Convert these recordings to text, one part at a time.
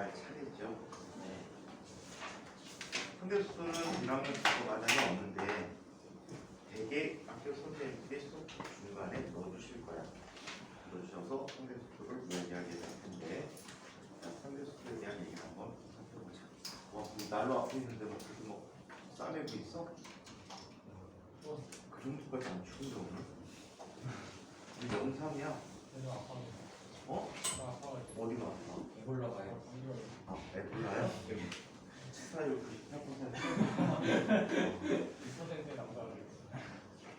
갈 차례죠. 네. 상대수는 1학년 수업 과정이 없는데 되게 학교 선생님들이 수업 중간에 넣어주실 거야. 넣어주셔서 상대수를 이야기하게 될 텐데 상대수에 대한 얘기 한번 살펴보자. 난로 앞에 있는데 뭐 그렇게 뭐 싸매고 있어? 그 정도까지 안 추운데 오늘? 우리 영상이야. 어? 어디가 아파? 에볼라 가요. 아, 에볼라요? 치사율 98%. 선생님 남자를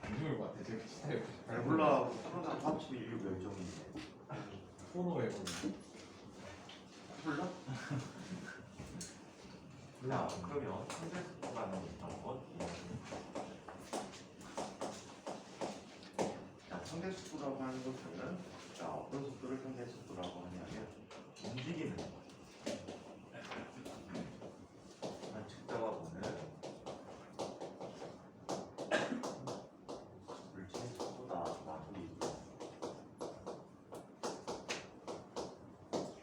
안 좋을 것 같아. 지금 치사율. 에볼라 코로나 합치면 인류 멸종인데. 코로 에볼라. 몰라? 자, 그러면 상대수가 나오는 것. 자, 상대수라고 하는 것은 자, 어떤 속도를 상대수라고 하냐면 움직이는 거. 측정하 보는 물체의 속도다 라고 있고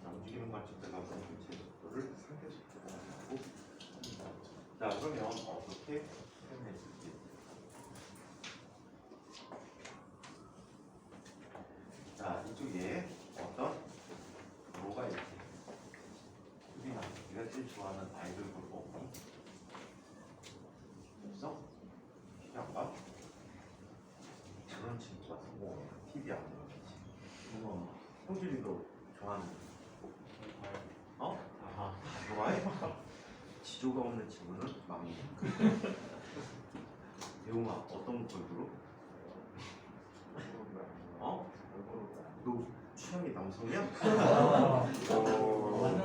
움직이는 걸 측정하 보는 물체의 속도를 상대속도라고 하고 자, 그러면 어떻게 표현했을지 자, 이쪽에 어떤 뭐가 이렇게 수빈아, 네가 제일 좋아하는 아이돌 그룹 없니? 없어? TV 안 봐? 저런 친구가 성공해. TV 안 보는 거지. 형준이도 좋아하는 어? 아하, 좋아해? 지조가 없는 친구는 망해. 대웅아, 어떤 걸그룹? 어? 너 취향이 남성이야? 맞는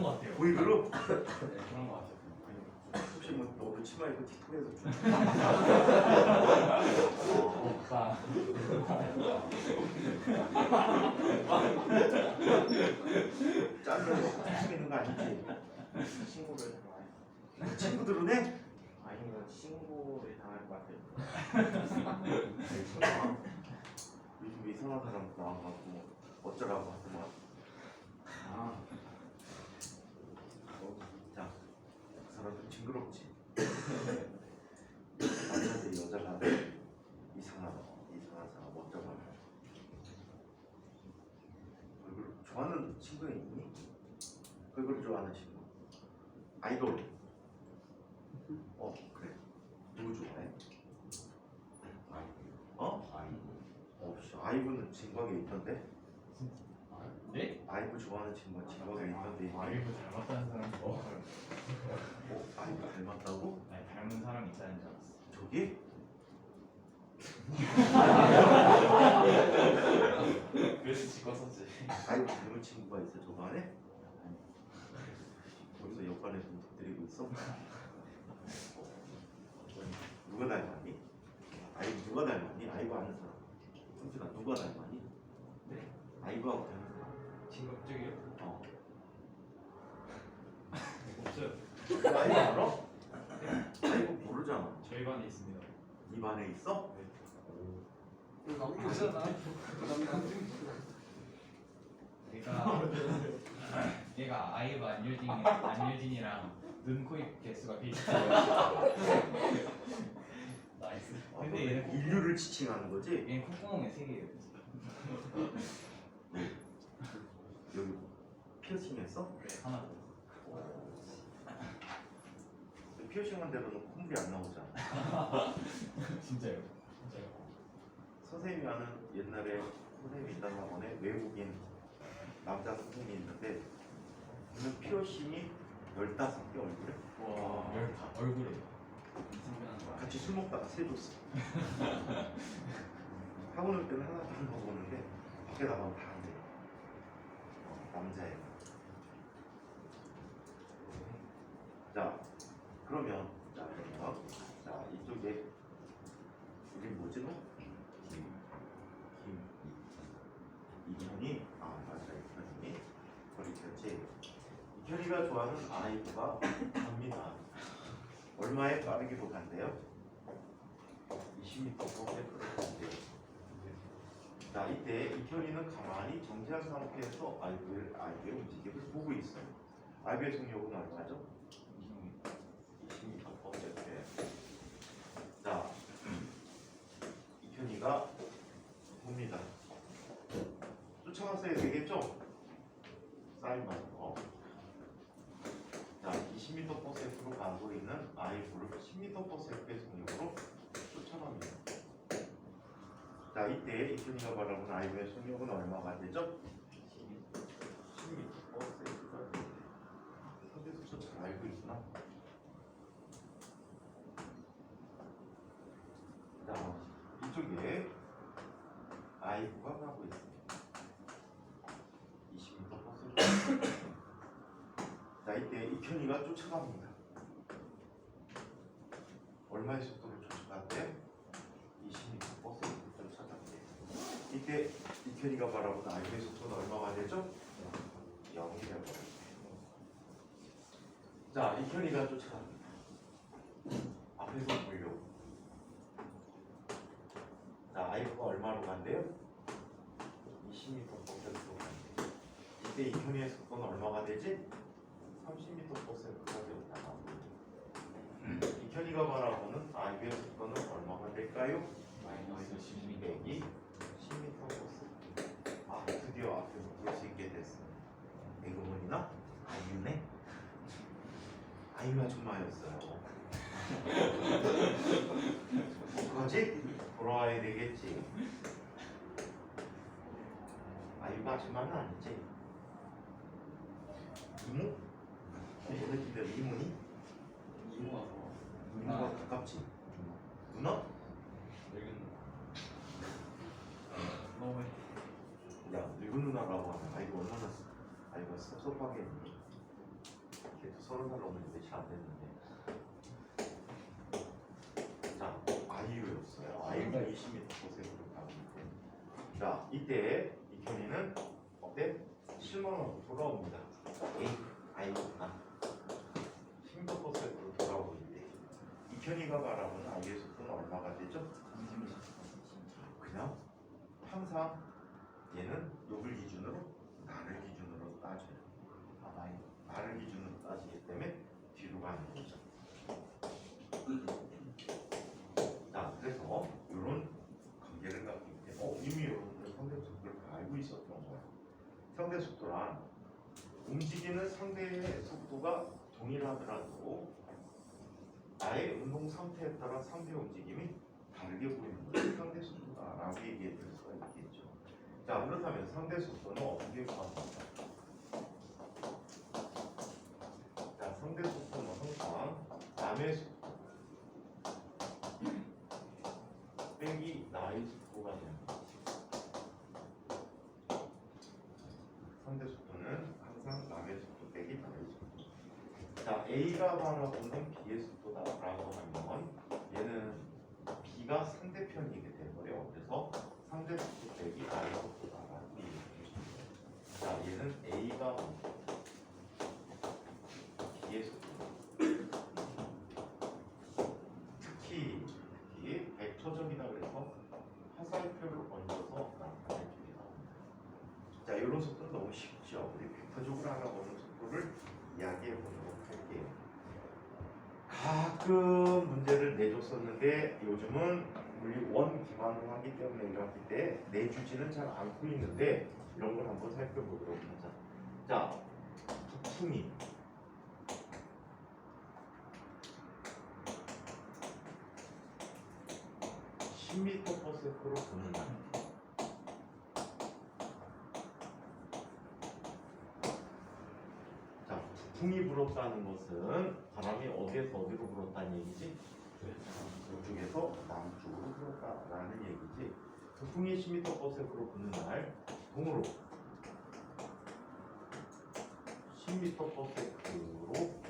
것 같아요. 보이그룹? 네, 그런 것 같아요. 혹시 뭐 너도 치마 입고 틱톡에서 좀 오빠. 자르려고 하시는 거 아니지? 신고를 당할 친구들은 해? 아니면 신고를 당할 것 같아요. 요즘 이상한 사람 나와가지고 어쩌라고 하더만. 자, 그 사람 좀 징그럽지? 남자들 여자가 이상한 사람 어쩌라고 해. 얼굴 좋아하는 친구가 있니? 얼굴 좋아하는 친구 아이돌 그래 누구 좋아해? 아이브는 진곽에 있던데? 네? 아이브 좋아하는 친구가 진곽에 있던데 아이고 닮았다는 사람이 없어요. 아이브 닮았다고? 아니 닮은 사람이 있다는 줄 알았어. 저기? 그래서 찍었었지. 아이브 닮은 친구가 있어 저 반에? 거기서 옆반에 좀 터뜨리고 있어? 누가 닮았니? 아이브 누가 닮았니? 아이브 아는 사람 성준아 누가 닮았니? 네? 아이브하고 닮은 사람 진급적이요? 없어요. 아이브 알아? 아이브 모르잖아. 저희 반에 있습니다. 네 반에 있어? 얘가 아이브 안유진이랑 눈, 코, 입 개수가 비슷해요. 나이스. 근데 얘는 인류를 지칭하는 거지? 얘는 콧구멍에 3개예요. 여기 피어싱 했어? 네, 하나 더. 피어싱한 대로는 콧물이 안 나오잖아. 진짜요? 선생님이 아는 옛날에 선생님이 있다는 학원에 외국인 남자 선생님이 있는데 그는 피어싱이 15개 얼굴에 와, 얼굴에. 같이 술 먹다가 세줬어. 학원 올 때는 하나도 안 먹었는데 밖에 나가면 다 안 돼. 남자애. 자, 그러면 자 이쪽에 이게 뭐지 너? 이현이 맞아 이현이 거리였지. 이현이가 좋아하는 아이브가 갑니다. 얼마에 빠르기로 간대요? 20m/s로 간대요. 자, 이때 이현이는 가만히 정지한 상태에서 아이브의 움직임을 보고 있어요. I의 속력은 얼마죠? 20m/s. 자, 이편이가 봅니다. 쫓아갔어야 되겠죠? 사인 받은 거. 자, 20m/s로 가고 있는 I부를 10m/s의 속력으로 쫓아갑니다. 자, 이때 이편이가 바라본 I의 속력은 얼마가 되죠? 10m/s가 됩니다. 선대수도 잘 알고 있구나. 자, 이쪽에 I부가 가고 있습니다. 20m/s. 자, 이때 이편이가 쫓아갑니다. 얼마의 속도를 쫓아갔대? 20m/s를 쫓아갔대. 이때 이편이가 바라보는 I의 속도는 얼마가 되죠? 0이 되어버립니다. 자, 이편이가 쫓아갑니다. 앞에서 보려고. 자, I가 얼마로 간대요? 20m/s로 간대요. 이때 이편이의 속도는 얼마가 되지? 30m/s가 되었다. 이편이가 바라보는 I의 속도는 얼마가 될까요? 마이너스 12. 100이 10m/s. 아, 드디어 앞에서 볼 수 있게 됐습니다. 에그문이나 아이유네? 아이유 아줌마였어요. 어떡하지? 돌아와야 되겠지. 아이유가 아줌마는 아니지. 이모? 어느 팀대로 이모니? 이모가 누나가 가깝지? 누나? 늙은 너무 야, 늙은 누나라고 하면 아이고 얼마나 아이고 섭섭하겠니? 걔도 30살 넘었는데 잘 안 됐는데. 자, 아이유였어요. 아이유가 20m/s로 가고 있대. 자, 이때 이편이는 어때? 실망하고 돌아옵니다. 에이, 아이유구나. 10m/s로 돌아오고 있대. 이편이가 바라보는 아이의 속도는 얼마가 되죠? 그냥 항상 얘는 누굴 기준으로? 나를 기준으로 따져요. 나를 기준으로 따지기 때문에 뒤로 가는 거죠. 자, 그래서 이런 관계를 갖고 있기 때문에 이미 여러분들 상대 속도를 다 알고 있었던 거예요. 상대 속도란 움직이는 상대의 속도가 동일하더라도 나의 운동 상태에 따라 상대 움직임이 다르게 보이는 것이 상대 속도다라고 얘기해 줄 수가 있겠죠. 자, 그렇다면 상대 속도는 어떻게 구합니까? 자, 상대 속도는 항상 남의 속도 빼기 나의 속도가 됩니다. 상대 속도는 항상 남의 속도 빼기 나의 속도. 자, A가 바라보는 B의 속도다라고 하면 얘는 B가 상대편이게 돼버려. 그래서 상대 속도 빼기 나의 속도다라고 얘기해줍니다. 자, 얘는 A가 B의 속도. 특히 벡터적이다 그래서 화살표를 얹어서 나타낼 게 나옵니다. 자, 이런 속도는 너무 쉽죠. 우리 벡터적으로 알아보는 속도를 이야기해 보도록 할게요. 가끔 문제를 내줬었는데 요즘은 우리 원 기반으로 하기 때문에 이렇기 때문에 내주지는 잘 않고 있는데 이런 걸 한번 살펴보도록 하자. 자, 부풍이 (10m/s로) 부는 날. 자, 부풍이 불었다는 것은 바람이 어디에서 어디로 불었다는 얘기지? 이쪽에서 남쪽으로 불었다라는 얘기지. 부풍이 10m/s로 부는 날 동으로 10m/s로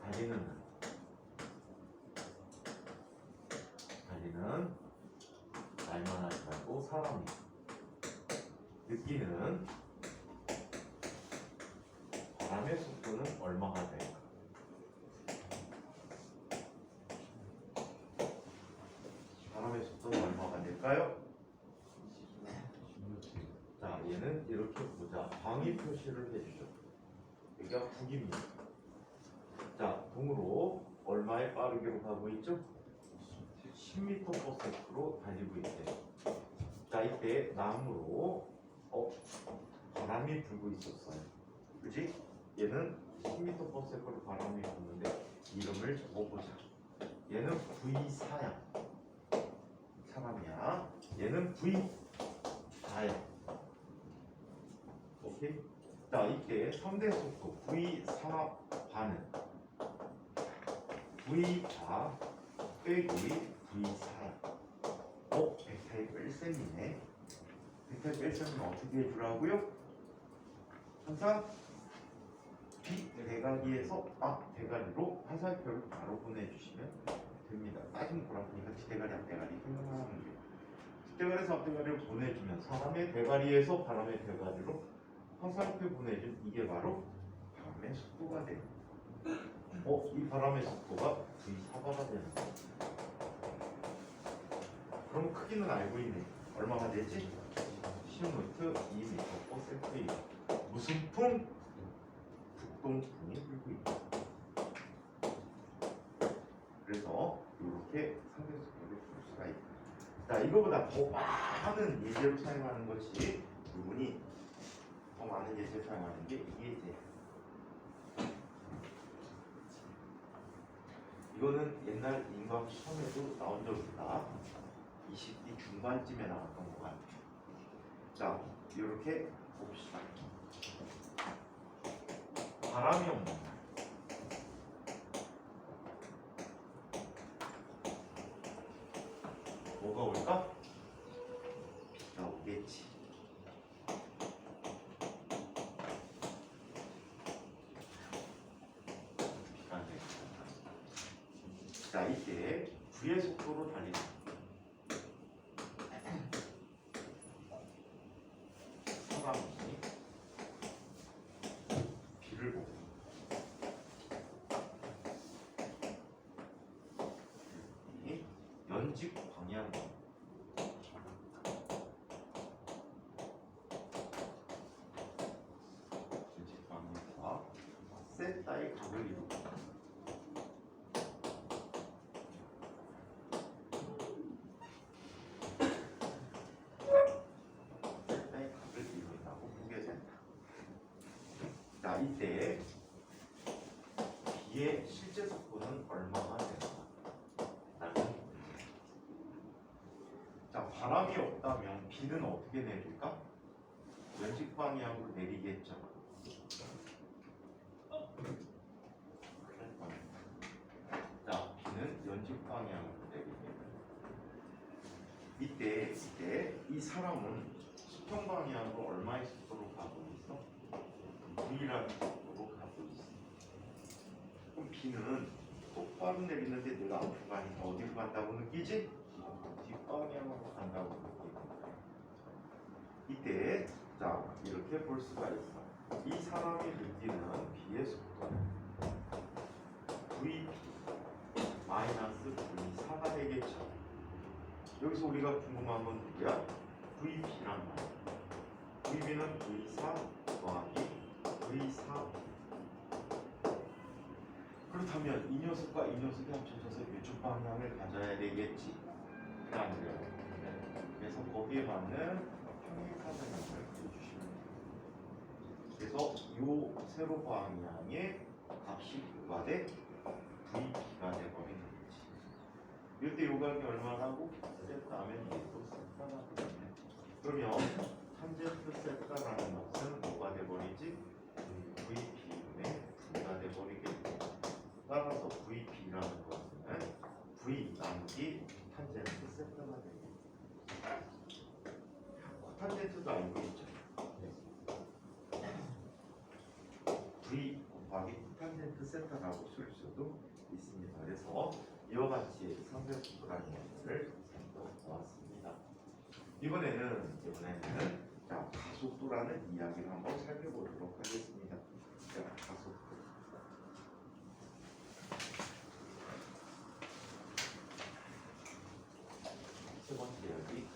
달리는 날만 하지 말고 사람이 느끼는 바람의 속도는 얼마가 될까? 바람의 속도는 얼마가 될까요? 자, 얘는 이렇게 보자. 방위 표시를 해주죠. 여기가 북입니다. 자, 동으로 얼마의 빠르기로 가고 있죠? 10m/s로 달리고 있대요. 자, 이때 남으로 바람이 불고 있었어요. 그지? 얘는 10m/s로 바람이 부는데 이름을 적어보자. 얘는 V4야. 사람이야. 얘는 V4야. 오케이? 자, 이때 3대 속도 V4 반은 V4 빼기 V4야. 벡터의 뺄셈이네. 벡터의 뺄셈은 어떻게 해주라고요? 항상 대가리에서 대가리로 화살표를 바로 보내주시면 됩니다. 따지면 보라니까 뒷대가리 앞대가리 생각하는 거예요. 뒷대가리에서 앞대가리를 보내주면 사람의 대가리에서 바람의 대가리로 화살표 보내준 이게 바로 바람의 속도가 돼요. 이 바람의 속도가 V4가 되는 거예요. 그럼 크기는 알고 있네. 얼마가 되지? 10루트 2m/s. 무슨 풍? 북동풍이 불고 있다. 그래서 이렇게 상대 속도를 볼 수가 있다. 자, 이거보다 더 많은 예제로 사용하는 것이 부분이 더 많은 예제를 사용하는 게 이 예제야. 이거는 옛날 인과학 시험에도 나온 적 있다. 20기 중반쯤에 나왔던 것 같아요. 자, 이렇게 봅시다. 바람이 없는 날. 뭐가 올까? 비가 오겠지. 비가 안 되겠다. 자, 이때 V의 속도로 달리는 사람이 비를 보고 연직 방향으로 연직 방향과 세타의 각을 이루고 세타의 각을 이룬다고 보게 된다. 자, 이때 비의 실제 속도는 얼마가 되는가? 자, 바람이 없다면 비는 어떻게 내릴까? 연식 방향으로 내리겠죠. 자, 비는 연식 방향으로 내리겠죠. 이때 이 사람은 수평 방향으로 얼마의 속도로 가고 있어? V라는 속도로 가고 있어. 그럼 비는 똑바로 내리는데 내가 앞으로 가니까 어디로 간다고 느끼지? 뒷방향으로 간다고 느끼고. 이때 자, 이렇게 볼 수가 있어. 이 사람이 느끼는 비의 속도는 VB 마이너스 V4가 되겠죠. 여기서 우리가 궁금한 건 누구야? VB란 말이야. VB는 V4 더하기 V4. 그렇다면 이 녀석과 이 녀석이 합쳐져서 이쪽 방향을 가져야 되겠지. 안 돼요. 그래서 거기에 맞는 평행사변형을 그려주시면 돼요. 그래서 이 세로 방향의 값이 누가 돼? VB가 돼버리는 거지. 이럴 때 요각이 얼마나고? 세타 하면 얘도 세타가 되겠네. 그러면 탄젠트 세타라는 값은 뭐가 돼버리지? VB분의 V가 돼버리겠고, 따라서 VB라는 것은 V 나누기 탄젠트 세타가 되겠다. 코탄젠트도 알고 있죠? V 곱하기 코탄젠트 세타라고 쓸 수도 있습니다. 그래서 이와 같이 상대속도라는 것을 보았습니다. 이번에는 자, 가속도라는 이야기를 한번 살펴보도록 하겠습니다. 자, 가속도. 세 번째 이야기.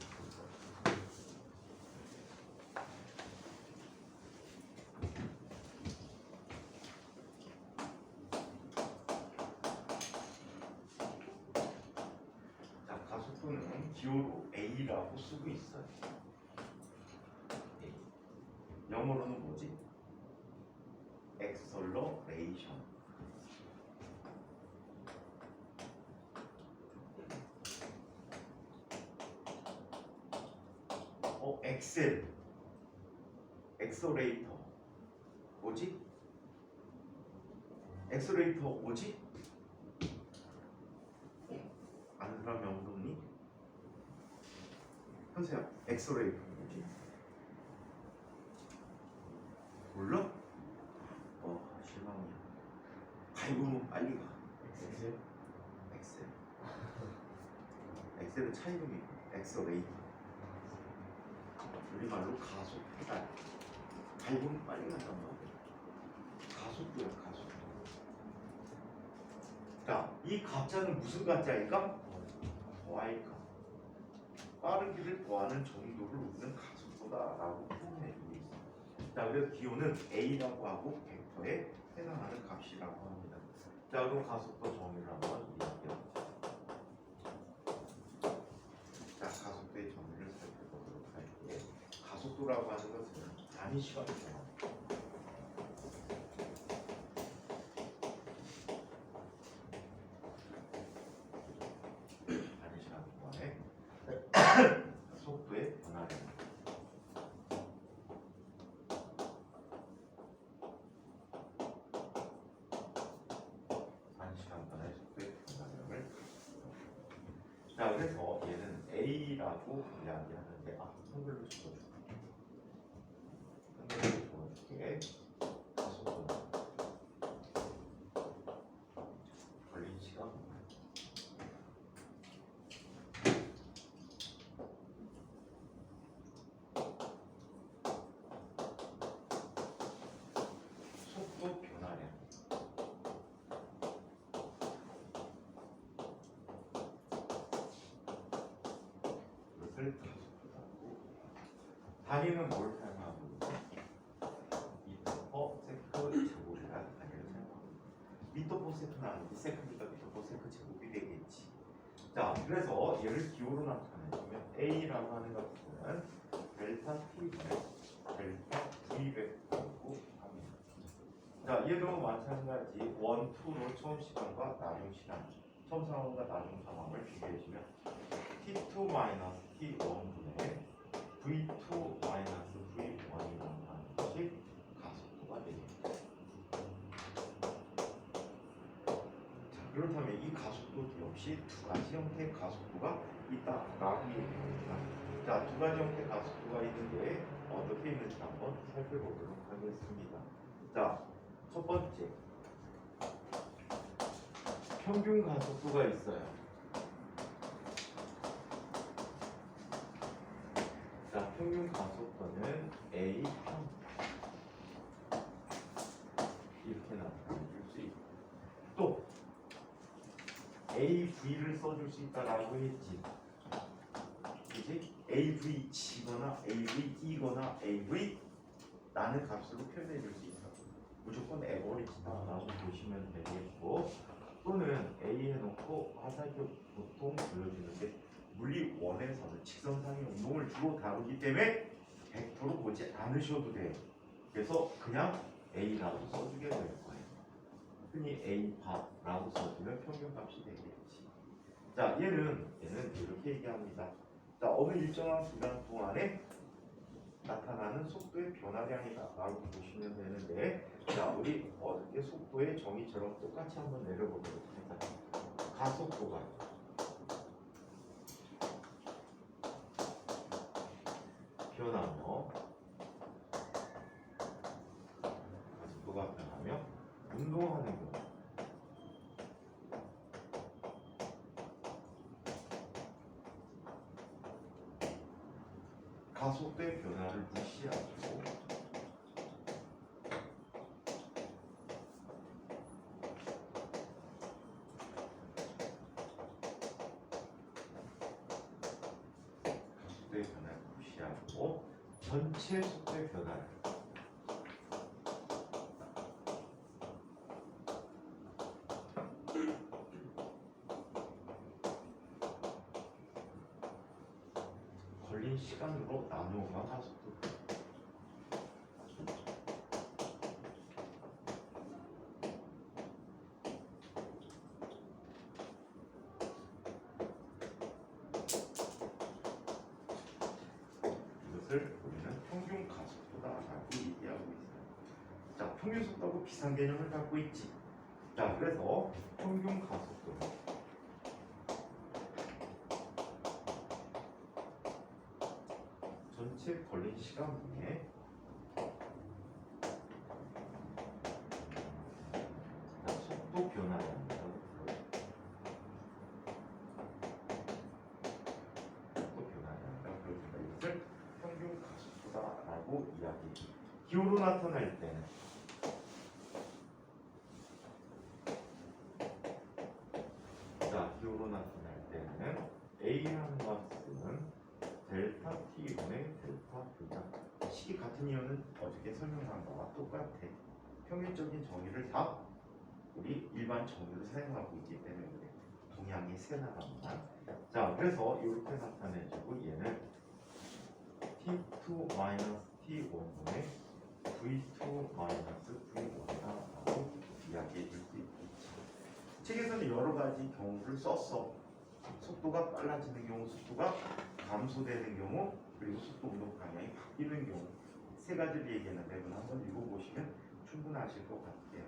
기호로 A라고 쓰고 있어요. A. 영어로는 뭐지? Acceleration. 엑셀레이터 뭐지? 엑셀레이터 뭐지? 아는 사람이 없니? 현수야, 엑셀레이터 뭐지? 몰라? 실망이야. 밟으면 빨리 가. 엑셀은 차 이름이고 엑셀레이터. 우리말로 가속 페달. 밟으면 빨리 간단 말이야. 가속도야, 가속도. 자, 이 가짜는 무슨 가짜일까? Y가. 빠른 길을 더하는 정도를 우리는 가속도다라고 표현해주고 있어. 자, 그래서 기호는 A라고 하고 벡터에 해당하는 값이라고 합니다. 자, 그럼 가속도 정의를 한번 이야기해보자. 자, 가속도의 정의를 살펴보도록 할게. 가속도라고 하는 것은 단위 시간이 돼요. 단위 시간 동안에 속도의 변화량. 단위 시간 동안의 속도의 변화량을. 자, 그래서 얘는 A라고 이야기하는데, 한글로 써줄게. 한글로 써줄게. 가속도. 걸린 시간. 속도 변화량. 이것을 가속도라고. 단위는 뭘 사용하고 있어? 미터 세컨드 제곱이라는 단위를 사용하고 있어. 미터 퍼 세컨드 아니지 세컨드가 미터 퍼 세컨드 제곱이 되겠지. 자, 그래서 얘를 기호로 나타내주면 A라고 하는 것은 델타 T 델타 V 벡터고 합니다. 자, 얘도 마찬가지 1, 2로 처음 시간과 나중 시간, 처음 상황과 나중 상황을 비교해주면 T2 마이너스 T1분의 V2 마이너스 V1이라는 것이 가속도가 됩니다. 자, 그렇다면 이 가속도 역시 두 가지 형태의 가속도가 있다라고 얘기합니다. 자, 두 가지 형태의 가속도가 있는데 어떻게 있는지 한번 살펴보도록 하겠습니다. 자, 첫 번째 평균 가속도가 있어요. 자, 평균 가속도는 A 평 이렇게 나타낼 수 있고, 또 AV를 써줄 수 있다라고 했지. 그지? AV G거나 AV E거나 AV 라는 값으로 표현해 줄 수 있어. 무조건 에버리지다라고 보시면 되겠고, 또는 A 해놓고 화살표 보통 보여주는데 물리 원에서는 직선상의 운동을 주로 다루기 때문에 100% 보지 않으셔도 돼요. 그래서 그냥 A라고 써주게 될 거예요. 흔히 A파라고 써주면 평균값이 되겠지. 자, 얘는 이렇게 얘기합니다. 자, 어느 일정한 시간 동안에 나타나는 속도의 변화량이다 라고 보시면 되는데, 자, 우리 어저께 속도의 정의처럼 똑같이 한번 내려보도록 하자. 가속도가 변하며, 가속도가 변하며 운동하는 경우, 가속도의 변화를 무시하고 가속도의 변화를 무시하고 전체 속도의 변화를 걸린 시간으로 나누어가 가속도. 이것을 우리는 평균 가속도다라고 얘기하고 있어요. 자, 평균 속도하고 비슷한 개념을 갖고 있지. 자, 그래서 평균 가속도는 전체 걸린 시간 중에 속도 변화량이라고 불러요. 속도 변화량이라고 그러니까 이것을 평균 가속도다라고 이야기해요. 기호로 나타날 때는 기호로 나타날 때는 A라는 값은 델타 T분의 델타 V다. 식이 같은 이유는 어저께 설명한 거와 똑같아. 평균적인 정의를 다 우리 일반 정의를 사용하고 있기 때문에 그래. 동양의 세 나라입니다. 자, 그래서 이렇게 나타내주고 얘는 T2 T1분의 V2 V1이라고 이야기해 줄 수 있고 책에서는 여러 가지 경우를 썼어. 속도가 빨라지는 경우, 속도가 감소되는 경우, 그리고 속도 운동 방향이 바뀌는 경우 세 가지를 얘기했는데 이건 한번 읽어보시면 충분하실 것 같아요.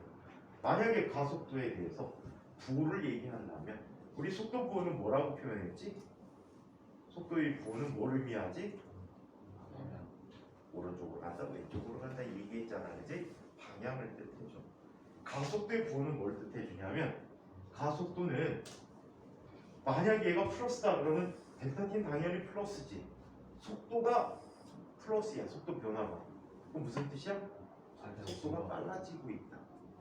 만약에 가속도에 대해서 부호를 얘기한다면 우리 속도 부호는 뭐라고 표현했지? 속도의 부호는 뭘 의미하지? 오른쪽으로 간다, 왼쪽으로 간다 얘기했잖아, 그지? 방향을 뜻해줘. 가속도의 부호는 뭘 뜻해주냐면 가속도는 만약에 얘가 플러스다 그러면 델타 T는 당연히 플러스지. 속도가 플러스야. 속도 변화가. 그럼 무슨 뜻이야? 속도가 빨라지고 있다.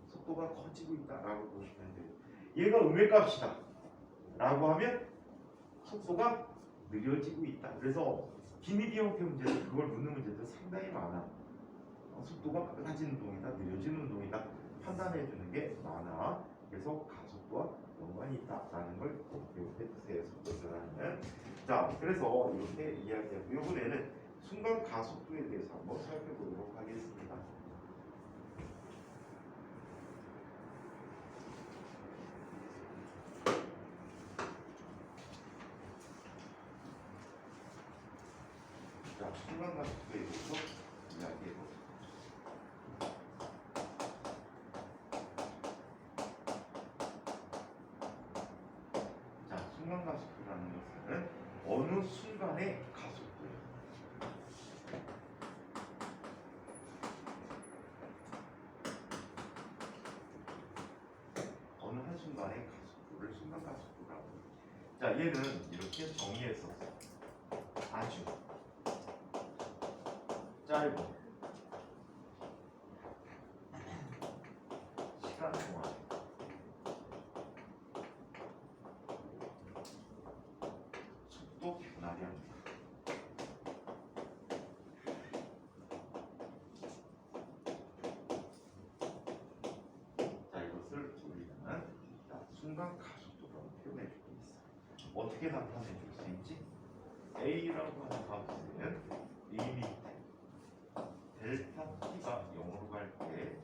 속도가 커지고 있다라고 보시면 돼요. 얘가 음의 값이다 라고 하면 속도가 느려지고 있다. 그래서 기미디 형태 문제도 그걸 묻는 문제도 상당히 많아. 속도가 빨라지는 운동이다, 느려지는 운동이다 판단해 주는 게 많아. 그래서 가속도와 연관이 있다라는 걸 꼭 기억해 주세요. 속도 변화는. 자, 그래서 이렇게 이야기하고 이번에는 순간 가속도에 대해서 한번 살펴보도록 하겠습니다. 자, 순간 가속도에 대해서 이야기해 보겠습니다. 순간 가속도라는 것은 어느 순간의 가속도예요. 어느 한 순간의 가속도를 순간 가속도라고 해요. 자, 얘는 이렇게 정의했었어. 아주 짧은 시간 동안 속도 변화량. 자, 이것을 우리는 순간 가속도라고 표현해 주고 있어요. 어떻게 나타내 줄 수 있지? A라고 하는 값은 리미트 델타 T가 0으로 갈 때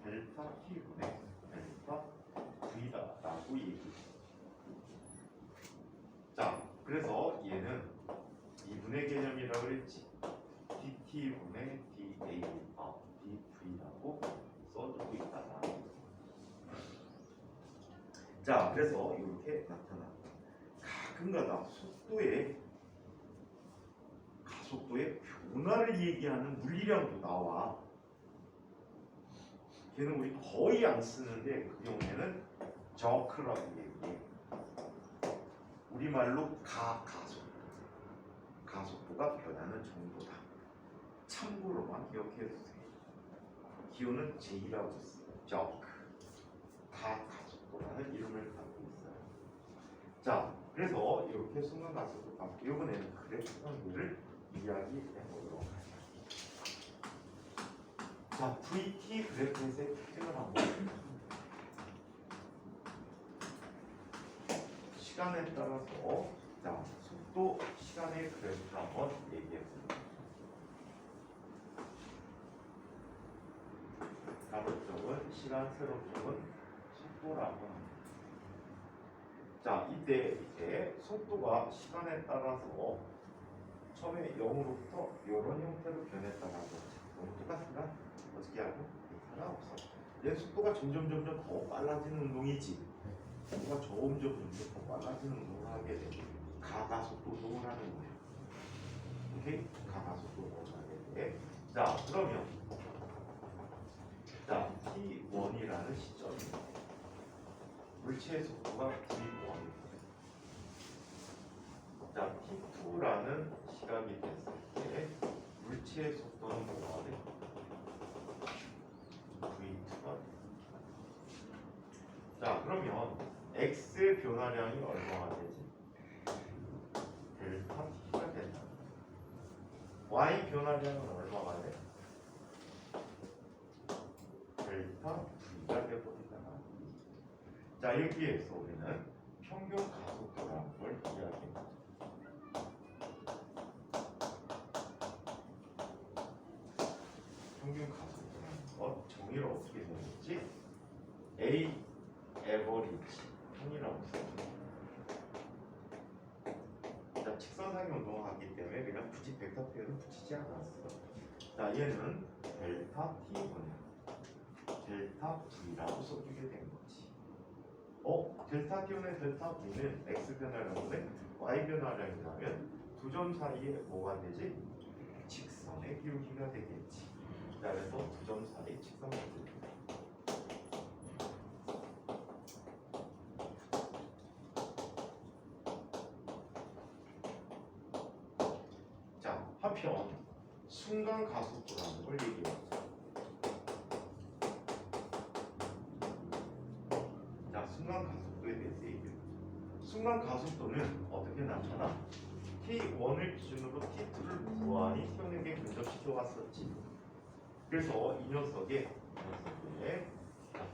델타 T분의 델타 V다 라고 얘기해. 자, 그래서 얘는 이분의 개념이라고 그랬지. DT분의 DA가 DV라고 써주고 있다. 자, 그래서 이렇게 나타납니다. 가끔가다 가속도의 변화를 얘기하는 물리량도 나와. 걔는 우리 거의 안 쓰는데 그 경우에는 저크라고 얘기해. 우리말로 가속도가 변하는 정도다. 참고로만 기억해 주세요. 기호는 J라고 써요. 저크. 가속도라는 이름을 갖고 있어요. 자, 그래서 이렇게 순간 가속도 갖고 이번에는 그래프 관계를 이야기해 보도록 하죠. 자, VT 그래프에서의 특징을 한번 시간에 따라서 자, 속도, 시간의 그래프를 한번 얘기해 보자. 가로 쪽은 시간, 세로 쪽은 속도라고 합니다. 자, 이때 이제 속도가 시간에 따라서 처음에 0으로부터 이런 형태로 변했다라고 하죠. 너무 똑같으면 어떻게 하고 상관없어. 얘 속도가 점점 더 빨라지는 운동이지. 속도가 점점 더 빨라지는 운동을 하게 돼. 가가속도 운동을 하는 거예요. 오케이? 가가속도 운동을 하게 돼. 자, 그러면 자, t1이라는 시점이 물체의 속도가 t1이거든. 자, t2라는 시각이 됐을 때 물체의 속도는 뭐가 돼? v2가 돼. 자, 그러면 x의 변화량이 얼마가 되지? 델타 t가 된다. y 변화량은 얼마가 돼? 델타 v가 되버리잖아. 자, 여기에서 우리는 평균 가속도라는 걸 이야기합니다. 평균 가속도라는 것 정의를 어떻게 되는지 A 에버리지 평이라고 써요. 자, 직선상의 운동을 하기 때문에 그냥 굳이 벡터 표현은 붙이지 않았어. 자, 얘는 델타 T분의 델타 V라고 써주게 된 거지. 델타 T분의 델타 V는 X 변화량인데 Y 변화량이라면 두 점 사이에 뭐가 되지? 직선의 기울기가 되겠지. 자, 그래서 두 점 사이 직선의 기울기. 자, 한편 순간 가속도라는 걸 얘기해보자. 자, 순간 가속도에 대해서 얘기해보자. 순간 가속도는 어떻게 나타나? t1을 기준으로 t2를 무한히 t1에게 근접시켜 왔었지. 그래서 이 녀석의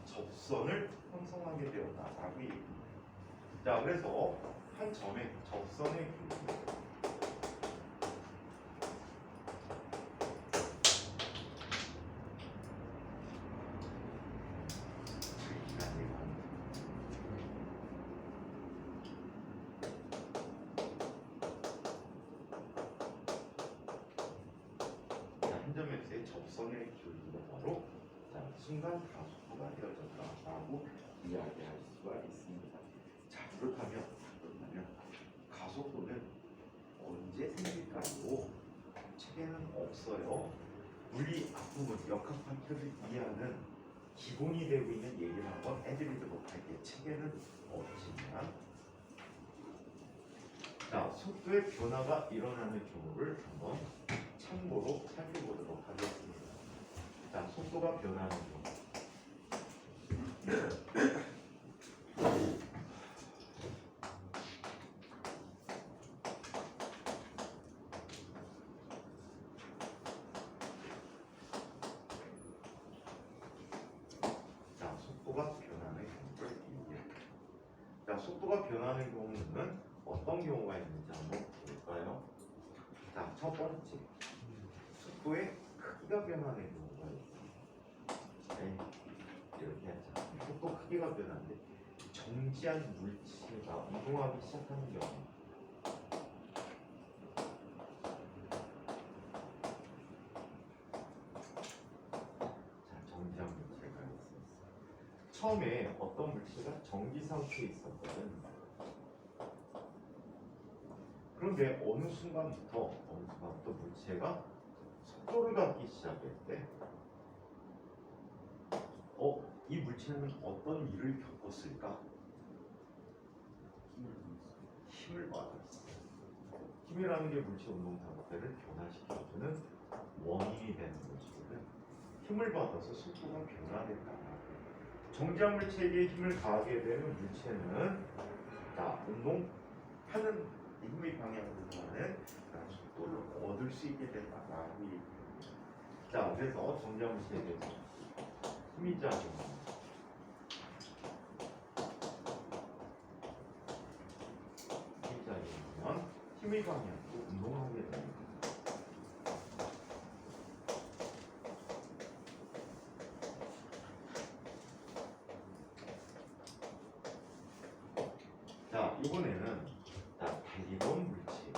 접선을 형성하게 되었다라고 얘기합니다. 자, 그래서 한 점의 접선의 길이 한 점에서의 접선의 기울기가 바로 순간 가속도가 되어졌다라고 이야기할 수가 있습니다. 자, 그렇다면 가속도는 언제 생길까요? 책에는 없어요. 물리 앞부분 역학 파트를 이해하는 기본이 되고 있는 얘기를 한번 해드리도록 할게요. 책에는 없지만, 자, 속도의 변화가 일어나는 경우를 한번 참고로 살펴보도록 하겠습니다. 자, 속도가 변하는 경우. 자, 속도가 변하는 경우를 얘기합니다. 자, 속도가 변하는 경우는 어떤 경우가 있는지 한번 볼까요? 자, 첫 번째, 속도의 크기가 변하는 경우가 있습니다. 네, 이렇게 하자. 속도 크기가 변하는데 정지한 물체가 이동하기 시작하는 경우. 자, 정지한 물체가 있었어. 처음에 어떤 물체가 정지 상태에 있었거든. 그런데 어느 순간부터 물체가 속도를 갖기 시작했대. 이 물체는 어떤 일을 겪었을까? 힘을 받았어. 힘이라는 게 물체 운동 상태를 변화시켜주는 원인이 되는 것이거든. 힘을 받아서 속도가 변화됐다. 정지한 물체에게 힘을 가하게 되는 물체는 자, 운동하는 힘의 방향으로 가는 속도를 얻을 수 있게 된다라고 얘기합니다. 자, 그래서 정지한 물체에 대해서 힘이 작용합니다. 힘이 작용하면 힘의 방향으로 운동하게 됩니다. 자, 이번에는 달리던 물체.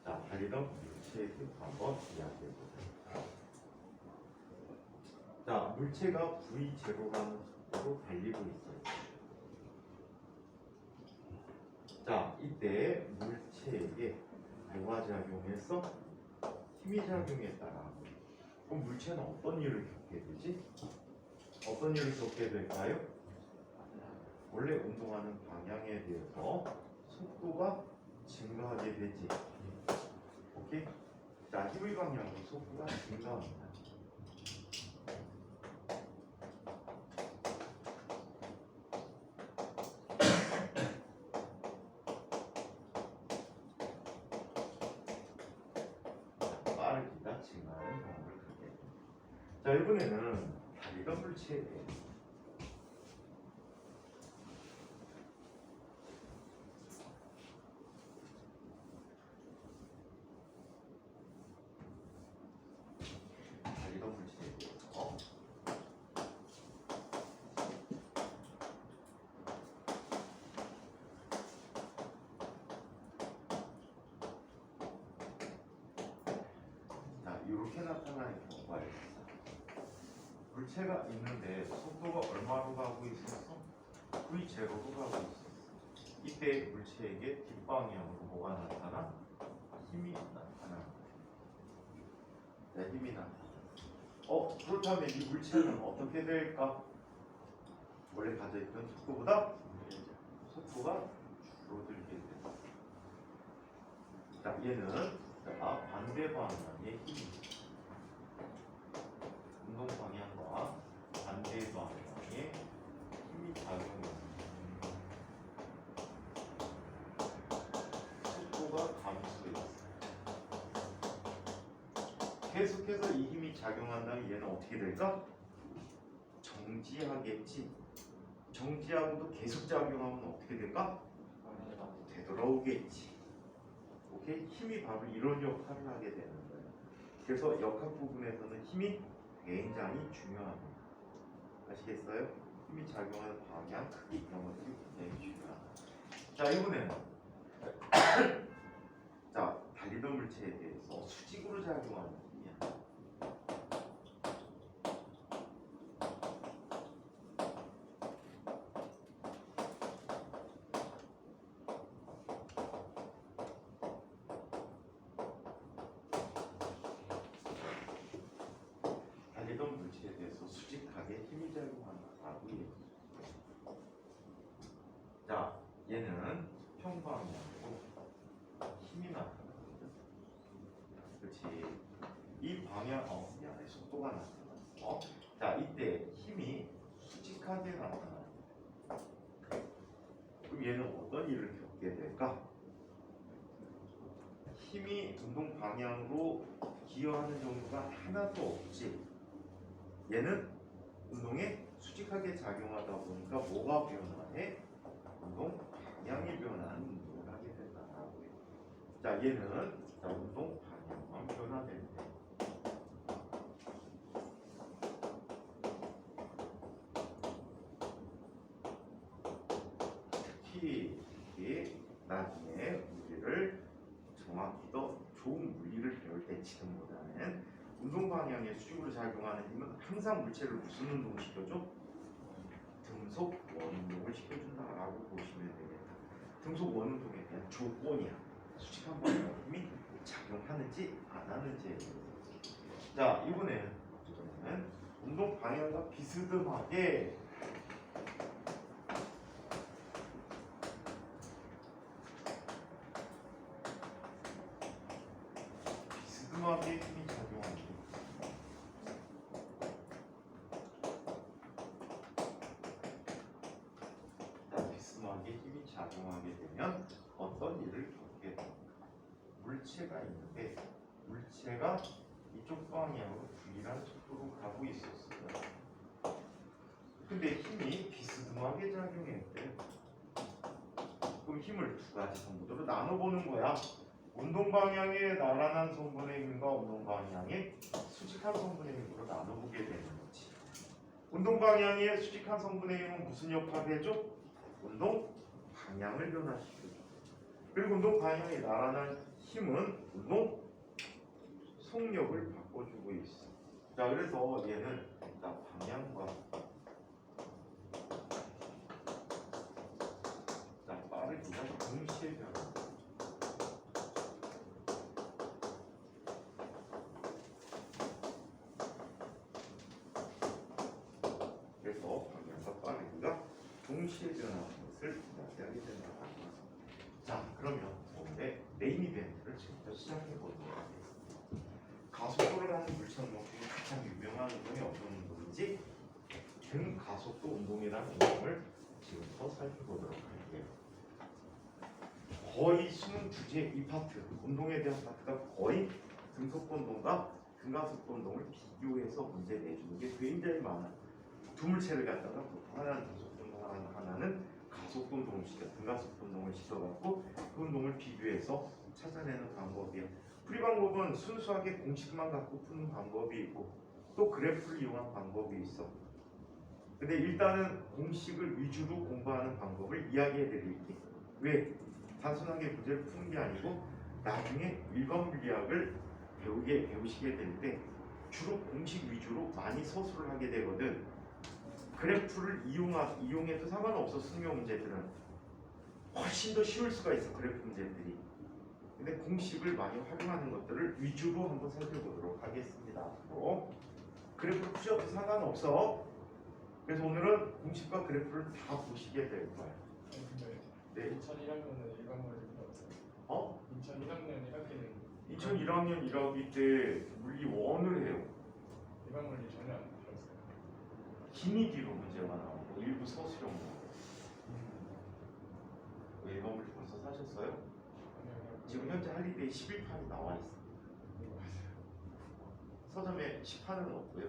자, 달리던 물체에 대해서 한번 이야기해 보자. 자, 물체가 V0라는 속도로 달리고 있어요. 자, 이때 물체에게 뭐가 작용해서 힘이 작용했다라. 그럼 물체는 어떤 일을 겪게 되지? 어떤 일을 겪게 될까요? 원래 운동하는 방향에 대해서 속도가 증가하게 되지. 오케이? 자, 힘의 방향으로 속도가 증가합니다. 빠르기가 증가하는 경우를 갖게 됩니다. 자, 이번에는 달리던 물체에 대해서 달리던 물체에 대해서 자, 이렇게 나타나는 경우가 있습니다. 물체가 있는데 속도가 얼마로 가고 있었어? V0로 가고 있었어. 이때 물체에게 뒷방향으로 뭐가 나타나? 힘이 나타나. 네, 힘이 나타나. 그렇다면 이 물체는 어떻게 될까? 원래 가져있던 속도보다 속도가 줄어들게 된다. 자, 얘는 반대 방향의 힘이 운동 방향과 반대 방향의 힘이 작용합니다. 속도가 감소했어. 계속해서 이 힘이 작용한다면 얘는 어떻게 될까? 정지하겠지. 정지하고도 계속 작용하면 어떻게 될까? 되돌아오겠지. 오케이? 힘이 바로 이런 역할을 하게 되는 거예요. 그래서 역학 부분에서는 힘이 굉장히 중요합니다. 아시겠어요? 힘이 작용하는 방향, 크기 이런 것들이 굉장히 중요합니다. 자, 이번에는 자, 달리던 물체에 대해서 수직으로 작용하는 힘이야. 달리던 물체에 대해서 수직하게 힘이 작용한다라고 얘기해요. 자, 얘는 평방향으로 힘이 나타나거든. 그렇지. 이 방향, 미안해, 속도가 나타났어. 자, 이때 힘이 수직하게 나타나. 그럼 얘는 어떤 일을 겪게 될까? 힘이 운동 방향으로 기여하는 정도가 하나도 없지. 얘는 운동에 수직하게 작용하다 보니까 뭐가 변화해? 운동 방향이 변화하는 운동을 하게 된다라고 해요. 자, 얘는 운동 방향만 변화되는데 특히 나중에 우리를 정확히 더 좋은 물리를 배울 때 지금보다는 운동 방향에 수직으로 작용하는 힘은 항상 물체를 무슨 운동 시켜줘? 등속 원운동을 시켜준다라고 보시면 되겠다. 등속 원운동에 대한 조건이야. 수직한 방향의 힘이 작용하는지 안 하는지에 대해서. 자, 이번에는 운동 방향과 비스듬하게 힘이 작용합니다. 비스듬하게 힘이 작용하게 되면 어떤 일을 겪게 됩니까? 물체가 있는데 물체가 이쪽 방향으로 V라는 속도로 하고 있었어요. 근데 힘이 비스듬하게 작용했대. 그럼 힘을 두 가지 성분으로 나눠보는 거야. 운동 방향의 나란한 성분의 힘과 운동 방향의 수직한 성분의 힘으로 나눠보게 되는 거지. 운동 방향의 수직한 성분의 힘은 무슨 역할을 해줘? 운동 방향을 변화시켜줘. 그리고 운동 방향의 나란한 힘은 운동 속력을 바꿔주고 있어. 자, 그래서 얘는 일단 방향과 빠르기가 동시에 변화. 그래서 방향과 빠르기가 동시에 변하는 것을 이야기하게 된다고 합니다. 자, 그러면 오늘의 메인 이벤트를 지금부터 시작해 보도록 하겠습니다. 가속도를 하는 물체만큼 가장 유명한 운동이 어떤 운동인지 등가속도 운동이라는 운동을 지금부터 살펴보도록 할게요. 거의 수능 주제 이 파트, 운동에 대한 파트가 거의 등속도 운동과 등가속도 운동을 비교해서 문제 내주는 게 굉장히 많아요. 두 물체를 갖다가 하나는 등속도 운동, 하나는 가속도 운동을 등가속도 운동을 시켜갖고 그 운동을 비교해서 찾아내는 방법이에요. 풀이 방법은 순수하게 공식만 갖고 푸는 방법이 있고 또 그래프를 이용한 방법이 있어. 근데 일단은 공식을 위주로 공부하는 방법을 이야기해 드릴게요. 왜? 단순하게 문제를 푸는 게 아니고 나중에 일반 물리학을 배우시게 될 때 주로 공식 위주로 많이 서술을 하게 되거든. 그래프를 이용해도 상관없어. 수능 문제들은 훨씬 더 쉬울 수가 있어. 그래프 문제들이. 근데 공식을 많이 활용하는 것들을 위주로 한번 살펴보도록 하겠습니다. 앞으로 그래프를 푸셔도 상관없어. 그래서 오늘은 공식과 그래프를 다 보시게 될 거예요. 근데 네. 2001학년은 일반 물리 배웠어요. 어? 2001학년 1학기는 2001학년 1학기 때 물리 1을 해요. 일반 물리 전혀 안 배웠어요. 기니기로 문제가 나오고 일부 서술형. 일반 물리 벌써 사셨어요? 지금 현재 할리데이 11판이 나와 있어요. 서점에 10판은 없고요.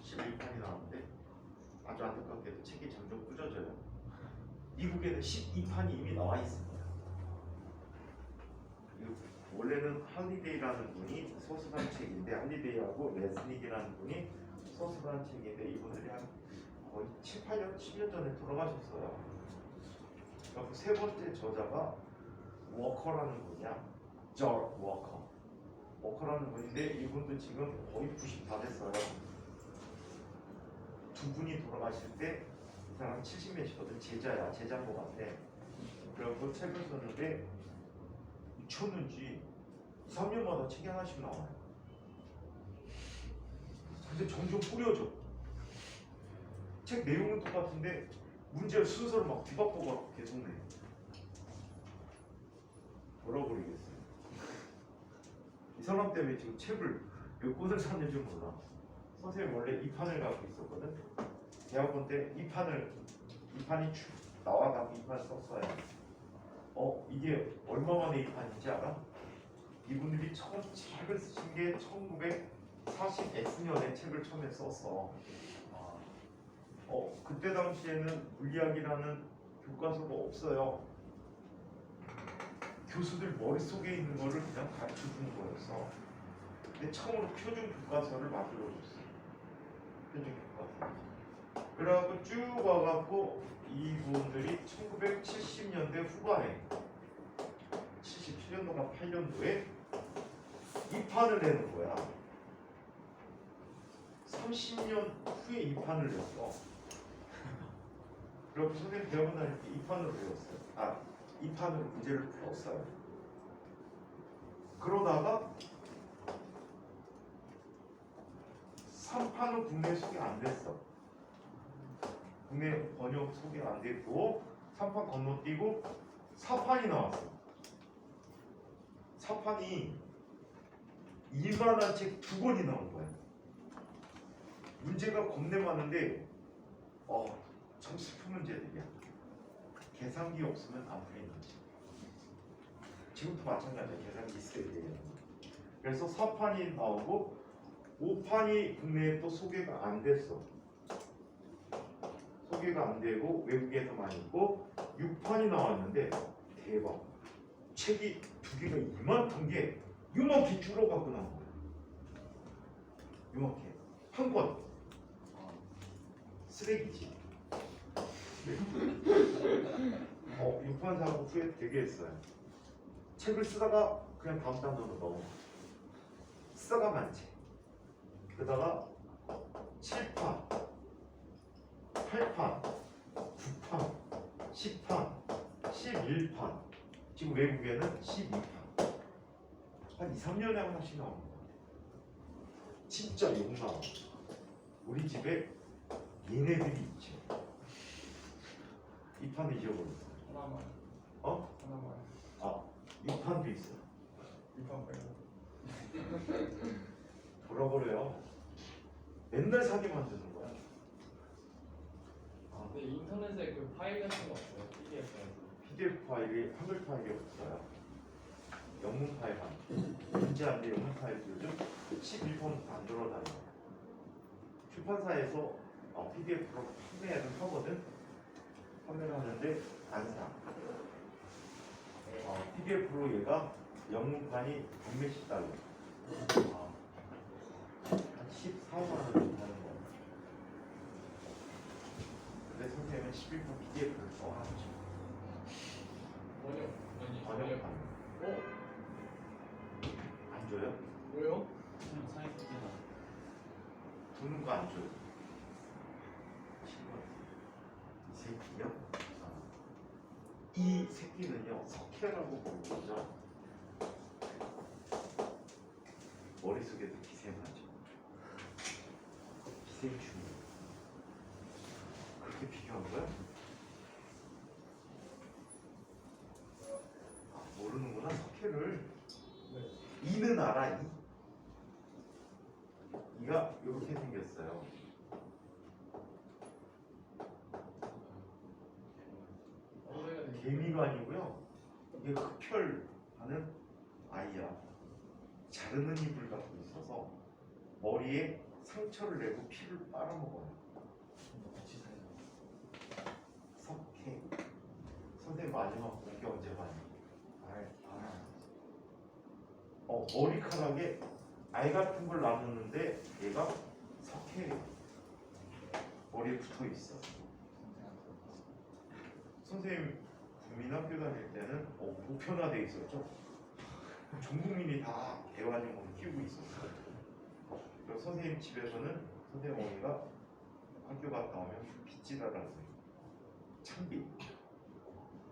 11판이 나오는데 아주 안타깝게도 책이 점점 꾸져져요. 미국에는 12판이 이미 나와 있습니다. 원래는 할리데이라는 분이 서술한 책인데, 할리데이하고 레스닉이라는 분이 서술한 책인데 이분들이 한 거의 7, 8년, 10년 전에 돌아가셨어요. 그리고 세 번째 저자가 워커라는 분이야. 저 워커라는 분인데 이분도 지금 거의 90 다 됐어요. 두 분이 돌아가실 때 이 사람 70몇이거든. 제자인 것 같아. 그래서 책을 썼는데 미쳤는지 2, 3년마다 책이 하나씩 나와요. 근데 점점 뿌려져. 책 내용은 똑같은데 문제 순서를 막 뒤바꿔서 계속 내. 돌아버리겠어요. 이 사람 때문에 지금 책을 몇 권을 샀는지 몰라. 선생님 원래 2판을 갖고 있었거든. 대학원 때 2판이 쭉 나와가지고 2판 썼어요. 이게 얼마 만에 2판인지 알아? 이분들이 처음 책을 쓰신 게 1940S년에 책을 처음에 썼어. 그때 당시에는 물리학이라는 교과서가 없어요. 교수들 머릿속에 있는 거를 그냥 가르쳐 주는 거였어. 근데 처음으로 표준 교과서를 만들어줬어. 표준 교과서. 그래갖고 쭉 와갖고 이분들이 1970년대 후반에 77년도나 8년도에 2판을 내는 거야. 30년 후에 2판을 냈어. 그리고 선생님 대학원 다닐 때 2판으로 배웠어요. 2판으로 문제를 풀었어요. 그러다가 3판은 국내에 소개 안 됐어. 국내 번역 소개 안 됐고 3판 건너뛰고 4판이 나왔어. 4판이 일만한 책 2권이 나온 거야. 문제가 겁내 많은데 참 슬픈 문제들이야. 계산기 없으면 안 풀리는 거지. 지금도 마찬가지야. 계산기 있어야 돼요. 그래서 4판이 나오고 5판이 국내에 또 소개가 안 됐어. 소개가 안 되고 외국에서만 있고 6판이 나왔는데 대박. 책이 2개가 이만한 게 이만하게 줄어갖고 나온 거야. 이만하게 한 권. 쓰레기지. 6판 사고 후회 되게 했어요. 책을 쓰다가 그냥 다음 단으로 넘어. 쓰다가 많지. 그러다가 7판, 8판, 9판, 10판, 11판. 지금 외국에는 12판. 한 2, 3년에 하나씩 나오는 거 같아. 진짜 욕 나와. 우리 집에 얘네들이 있죠. 이 판을 잊어버렸어. 하나만. 어? 하나만. 이 판도 있어. 이판 빼고. 돌아버려요. 맨날 사게 만드는 거야. 근데 인터넷에 그 파일 같은 거 없어요? PDF 같은 거. PDF 파일이 한글 파일이 없어요. 영문 파일만. 문제 안 돼. 영문 파일 요즘 11번 안 돌아다녀요. 출판사에서 PDF로 판매를 하거든. 판매를 하는데 안 사. PDF로 얘가 영문판이 100몇십 달러. 한 14만 원 정도 하는 거야. 근데 선생님은 11번 PDF를 더 하죠. 번역. 아니 번역판. 안 줘요? 왜요? 그냥 사이트가 주는 거 안 줘요. 이 새끼요? 이 새끼는요, 석회라고 부르죠. 머릿속에도 기생하죠. 기생충. 그렇게 비교한 거야? 모르는구나, 석회를. 네. 이는 알아, 이. 이가 이렇게 생겼어요. 개미가 아니고요. 이게 흡혈하는 아이야. 자르는 이불 갖고 있어서 머리에 상처를 내고 피를 빨아먹어요. 같이 살자. 석회. 선생님 마지막 공개 언제 봤니? 머리카락에 알 같은 걸 놔뒀는데 얘가 석회예요. 머리에 붙어 있어. 선생님 국민학교 다닐 때는 보편화돼 있었죠. 전 국민이 다 애완용으로 키우고 있었어요. 그리고 선생님 집에서는 선생님 어머니가 학교 갔다 오면 빗질하라고 해요. 참빗.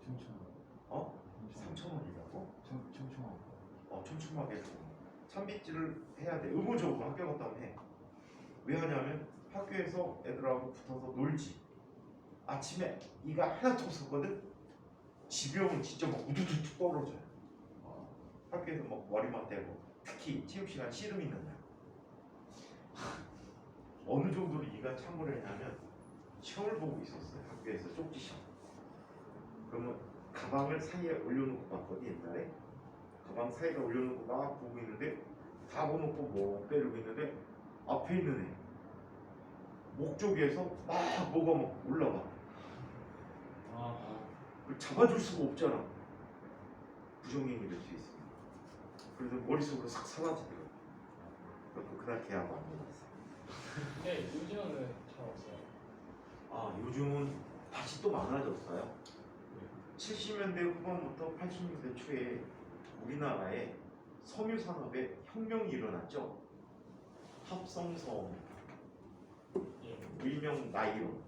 춤추는 3,000원이라고? 춤추는 촘촘하게 참빗질을 해야 돼. 의무적으로 학교 갔다 오면 해. 왜 하냐면 학교에서 애들하고 붙어서 놀지. 아침에 이가 하나도 없었거든. 집에 오면 진짜 막 우두두두 떨어져요. 학교에서 막 머리만 떼고, 특히 체육 시간 씨름 있는 날. 어느 정도로 이가 참고를 했냐면 시험을 보고 있었어요. 학교에서 쪽지 시험. 그러면 가방을 사이에 올려놓고 봤거든 옛날에. 가방 사이에 올려놓고 막 보고 있는데 다 보놓고 뭐 빼려고 있는데 앞에 있는 애 목 쪽에서 막 뭐가 막 올라가. 그걸 잡아줄 수가 없잖아. 부정행위 될 수 있습니다. 그래서 머릿속으로 싹 사라지더라고. 그래서 그날 계약 안 받았어요. 근데 요즘은 잘 없어요. 요즘은 다시 또 많아졌어요. 70년대 후반부터 80년대 초에 우리나라에 섬유 산업에 혁명이 일어났죠. 합성섬, 예. 일명 나이론.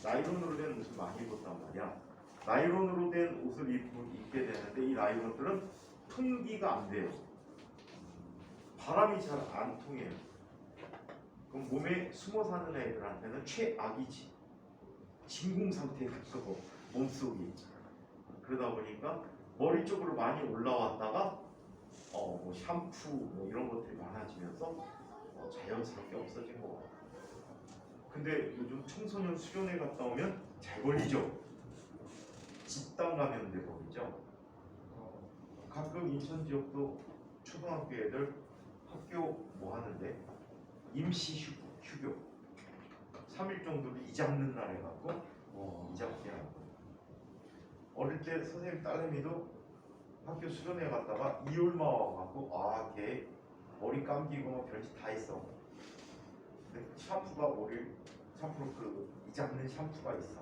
나이론으로 된 옷을 많이 입었단 말이야. 나이론으로 된 옷을 입게 되는데 이 나이론들은 통기가 안 돼요. 바람이 잘 안 통해요. 그럼 몸에 숨어 사는 애들한테는 최악이지. 진공 상태에 가까워 몸속이. 그러다 보니까 머리 쪽으로 많이 올라왔다가 뭐 샴푸 뭐 이런 것들이 많아지면서 자연스럽게 없어진 거 같아요. 근데 요즘 청소년 수련회 갔다 오면 잘 걸리죠. 집단 감염돼 버리죠. 가끔 인천 지역도 초등학교 애들 학교 뭐 하는데 임시 휴교 3일 정도를 이 잡는 날 해갖고 이 잡게 하고 어릴 때 선생님 딸내미도 학교 수련회 갔다가 이올마 와갖고 걔 머리 감기고 뭐 별짓 다 했어. 근데 샴푸로 이 잡는 샴푸가 있어.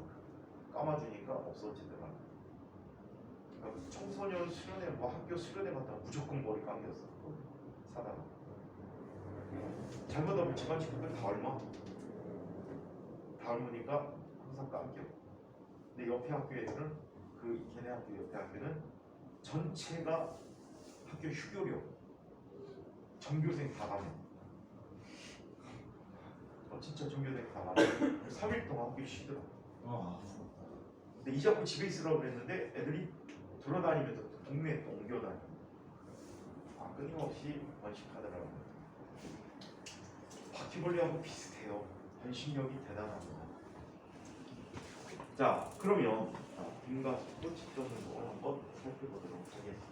감아주니까 없어지더라. 그러니까 청소년 수련회 뭐 학교 수련회 갔다가 무조건 머리 감겼어. 사다가 잘못하면 집안 친구들 다 옮으니까 항상 감겨. 근데 옆에 학교 애들은 걔네 학교 옆에 학교는 전체가 학교 휴교료 전교생 다 가면 진짜 전교생 다 가면 3일 동안 학교 쉬더라. 근데 이 자꾸 집에 있으라고 그랬는데 애들이 돌아다니면서 동네에 또 옮겨다녀. 끊임없이 번식하더라고요. 바퀴벌레하고 비슷해요. 번식력이 대단합니다. 자, 그러면 빈과 속도 직접 운동을 한번 살펴보도록 하겠습니다.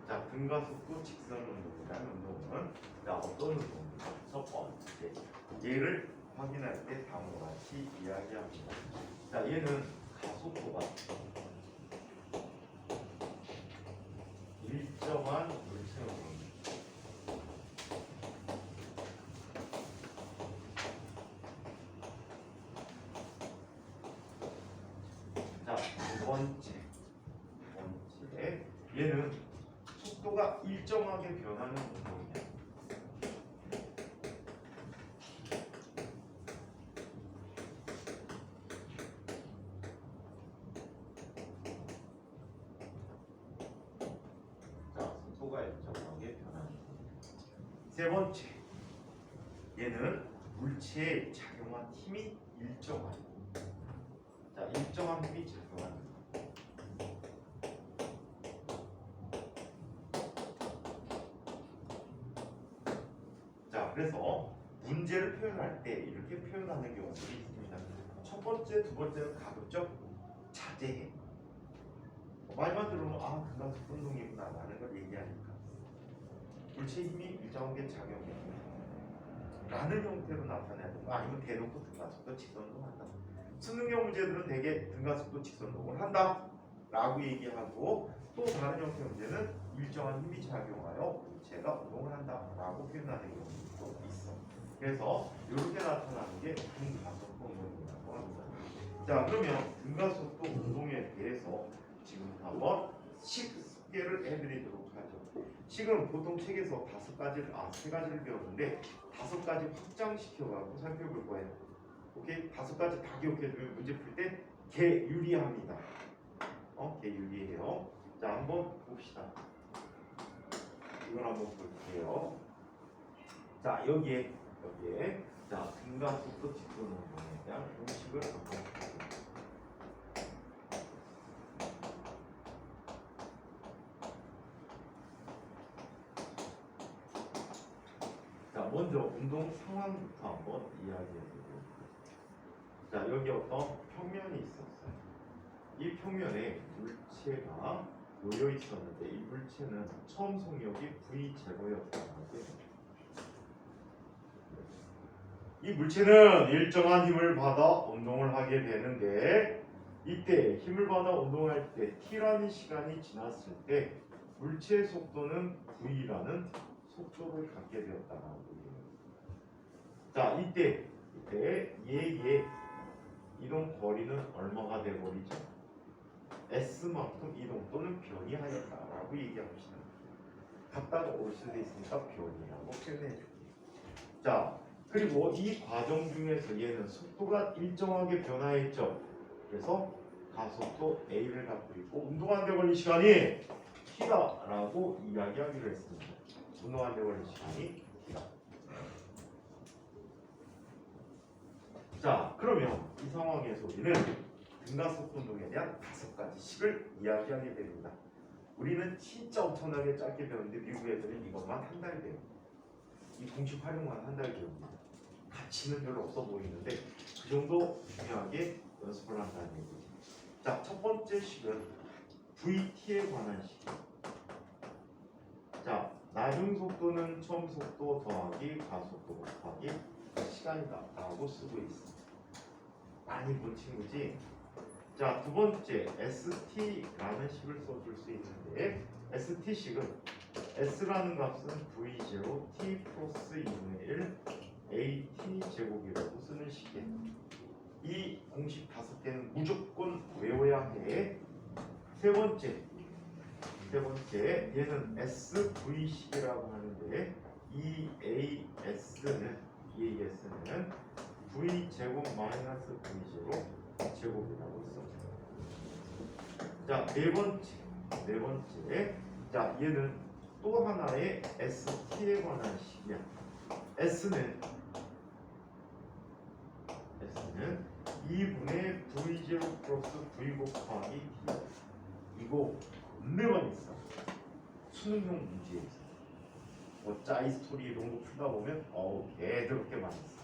자, 등가 속도 직선 운동이라는 운동은 어떤 운동입니까? 첫 번째, 얘를 확인할 때 다음과 같이 이야기합니다. 자, 얘는 가속도가 일정한 물체 운동입니다. 자, 두 번째, 얘는 속도가 일정하게 변하는 운동이야. 세 번째, 얘는 물체에 작용한 힘이 일정한. 자, 일정한 힘이 작용합니다. 자, 그래서 문제를 표현할 때 이렇게 표현하는 경우들이 있습니다. 첫 번째, 두 번째는 가급적 자제해. 말만 들으면 등가속 운동이구나 라는 걸 얘기하니까. 물체의 힘이 일정하게 작용해 라는 형태로 나타내야 되고 아니면 대놓고 등가속도 직선운동 한다. 수능형 문제들은 대개 등가속도 직선운동을 한다 라고 얘기하고 또 다른 형태의 문제는 일정한 힘이 작용하여 물체가 운동을 한다 라고 표현하는 경우도 있어. 그래서 이렇게 나타나는 게 등가속도 운동이라고 합니다. 자, 그러면 등가속도 운동에 대해서 지금 한번 식계를 해드리도록 하죠. 식은 보통 책에서 세 가지를 배웠는데 5가지 확장시켜가지고 살펴볼 거예요. 오케이? 5가지 다 기억해두면 문제 풀 때 개 유리합니다. 개 유리해요. 자, 한번 봅시다. 이걸 한번 볼게요. 자, 여기에 자, 등가속도 직선 운동에 대한 공식을 한번 볼게요. 먼저 운동 상황부터 한번 이야기해보도록 하겠습니다. 자, 여기 어떤 평면이 있었어요. 이 평면에 물체가 놓여 있었는데 이 물체는 처음 속력이 V제곱이었다고 합니다. 이 물체는 일정한 힘을 받아 운동을 하게 되는데 이때 힘을 받아 운동할 때 T라는 시간이 지났을 때 물체의 속도는 V라는 속도를 갖게 되었다라고 얘기해요. 자, 이때 얘의 이동 거리는 얼마가 돼버리죠? S만큼 이동 또는 변이 하였다라고 얘기합시다. 갔다가 올 수도 있으니까 변이라고 표현해줄게요. 자, 그리고 이 과정 중에서 얘는 속도가 일정하게 변화했죠. 그래서 가속도 A를 갖고 있고 운동하는 데 걸린 시간이 T다라고 이야기하기로 했습니다. 운동하는 데 걸린 시간이 T다. 자, 그러면 이 상황에서 우리는 등가속도 운동에 대한 5가지 식을 이야기하게 됩니다. 우리는 진짜 엄청나게 짧게 배웠는데 미국 애들은 이것만 한 달 배워요. 이 공식 활용만 한 달 배웁니다. 가치는 별로 없어 보이는데 그 정도 중요하게 연습을 한다는 얘기지. 자, 첫 번째 식은 VT에 관한 식. 자, 나중 속도는 처음 속도 더하기 가속도 곱하기 시간이다 라고 쓰고 있어. 많이 본 친구지? 자, 두 번째 ST라는 식을 써줄 수 있는데 ST식은 S라는 값은 V0 T 플러스 2분의 1 AT 제곱이라고 쓰는 식이에요. 이 공식 5개는 무조건 외워야 해. 세 번째 얘는 SV식이라고 하는데 이 AS는 V 제곱 마이너스 V0 제곱이라고 써. 자, 네 번째 자, 얘는 또 하나의 ST에 관한 식이야. S는 2분의 V0 플러스 V 곱하기 T. 이거 매번 있어. 수능용 문제에 있어. 뭐 짜이 스토리 이런 거 풀다 보면 개더럽게 많이 있어.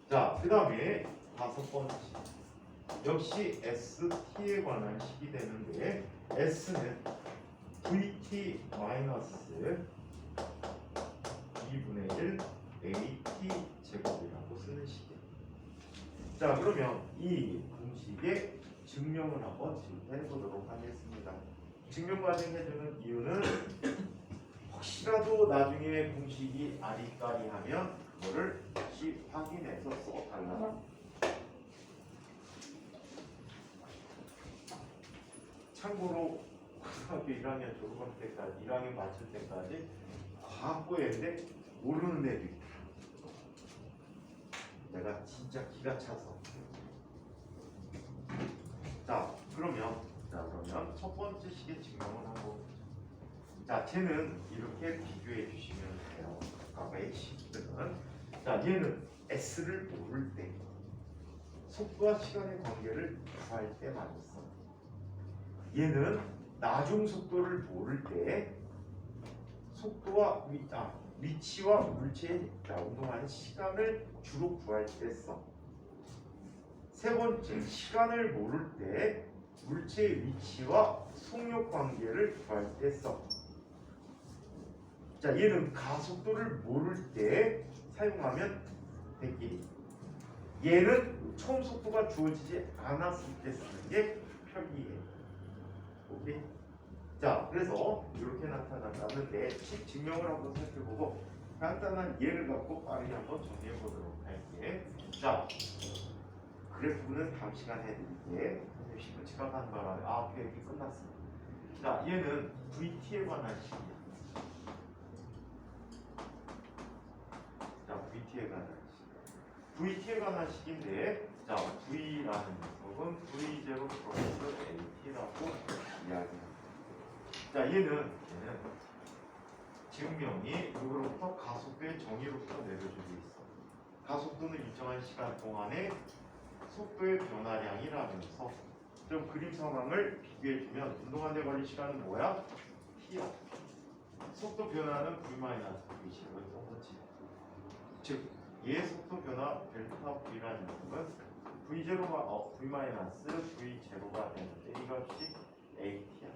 자, 그 다음에 5번째. 역시 ST에 관한 식이 되는데 S는 VT 마이너스 2분의 1 AT 제곱이라고 쓰는 식이에요. 자, 그러면 이 공식의 증명을 한번 지금 해보도록 하겠습니다. 증명 과정 해주는 이유는 혹시라도 나중에 공식이 아리까리하면 그거를 다시 확인해서 써달라. 참고로 고등학교 1학년 졸업할 때까지 1학년 마칠 때까지 과학고였는데 모르는 애들이 있다. 내가 진짜 기가 차서. 자, 그러면 첫 번째 식의 증명을 하고, 자, 쟤는 이렇게 비교해 주시면 돼요. 과거의 식들은. 자, 얘는 S를 모를 때 속도와 시간의 관계를 구할 때 많이 써. 얘는 나중 속도를 모를 때 속도와 위치와 물체의 운동하는 시간을 주로 구할 때 써. 세 번째, 시간을 모를 때 물체의 위치와 속력 관계를 구할 때 써. 자, 얘는 가속도를 모를 때 사용하면 되기. 얘는 처음 속도가 주어지지 않았을 때 쓰는 게 편리해. 오케이? 자, 그래서 이렇게 나타났는데 식 증명을 한번 살펴보고 간단한 예를 갖고 빠르게 한번 정리해 보도록 할게. 자, 그래프는 다음 시간에 해드릴게. 선생님 시간 지각하는 바람에 계획이 끝났습니다. 자, 얘는 VT에 관한 식이야. 자, VT에 관한 식. VT에 관한 식인데, 자, V라는 녀석은 V0 플러스 AT라고 이야기합니다. 자, 얘는 증명이 이거로부터 가속도의 정의로부터 내려주고 있어. 가속도는 일정한 시간 동안에 속도의 변화량이라면서 좀 그림 상황을 비교해주면 운동하는데 걸린 시간은 뭐야? T야. 속도 변화는 V-V식을 써보지. 즉, 얘 속도 변화 델타 V라는 녀석은 V0가 V-V0가 되는데 이 값이 AT야.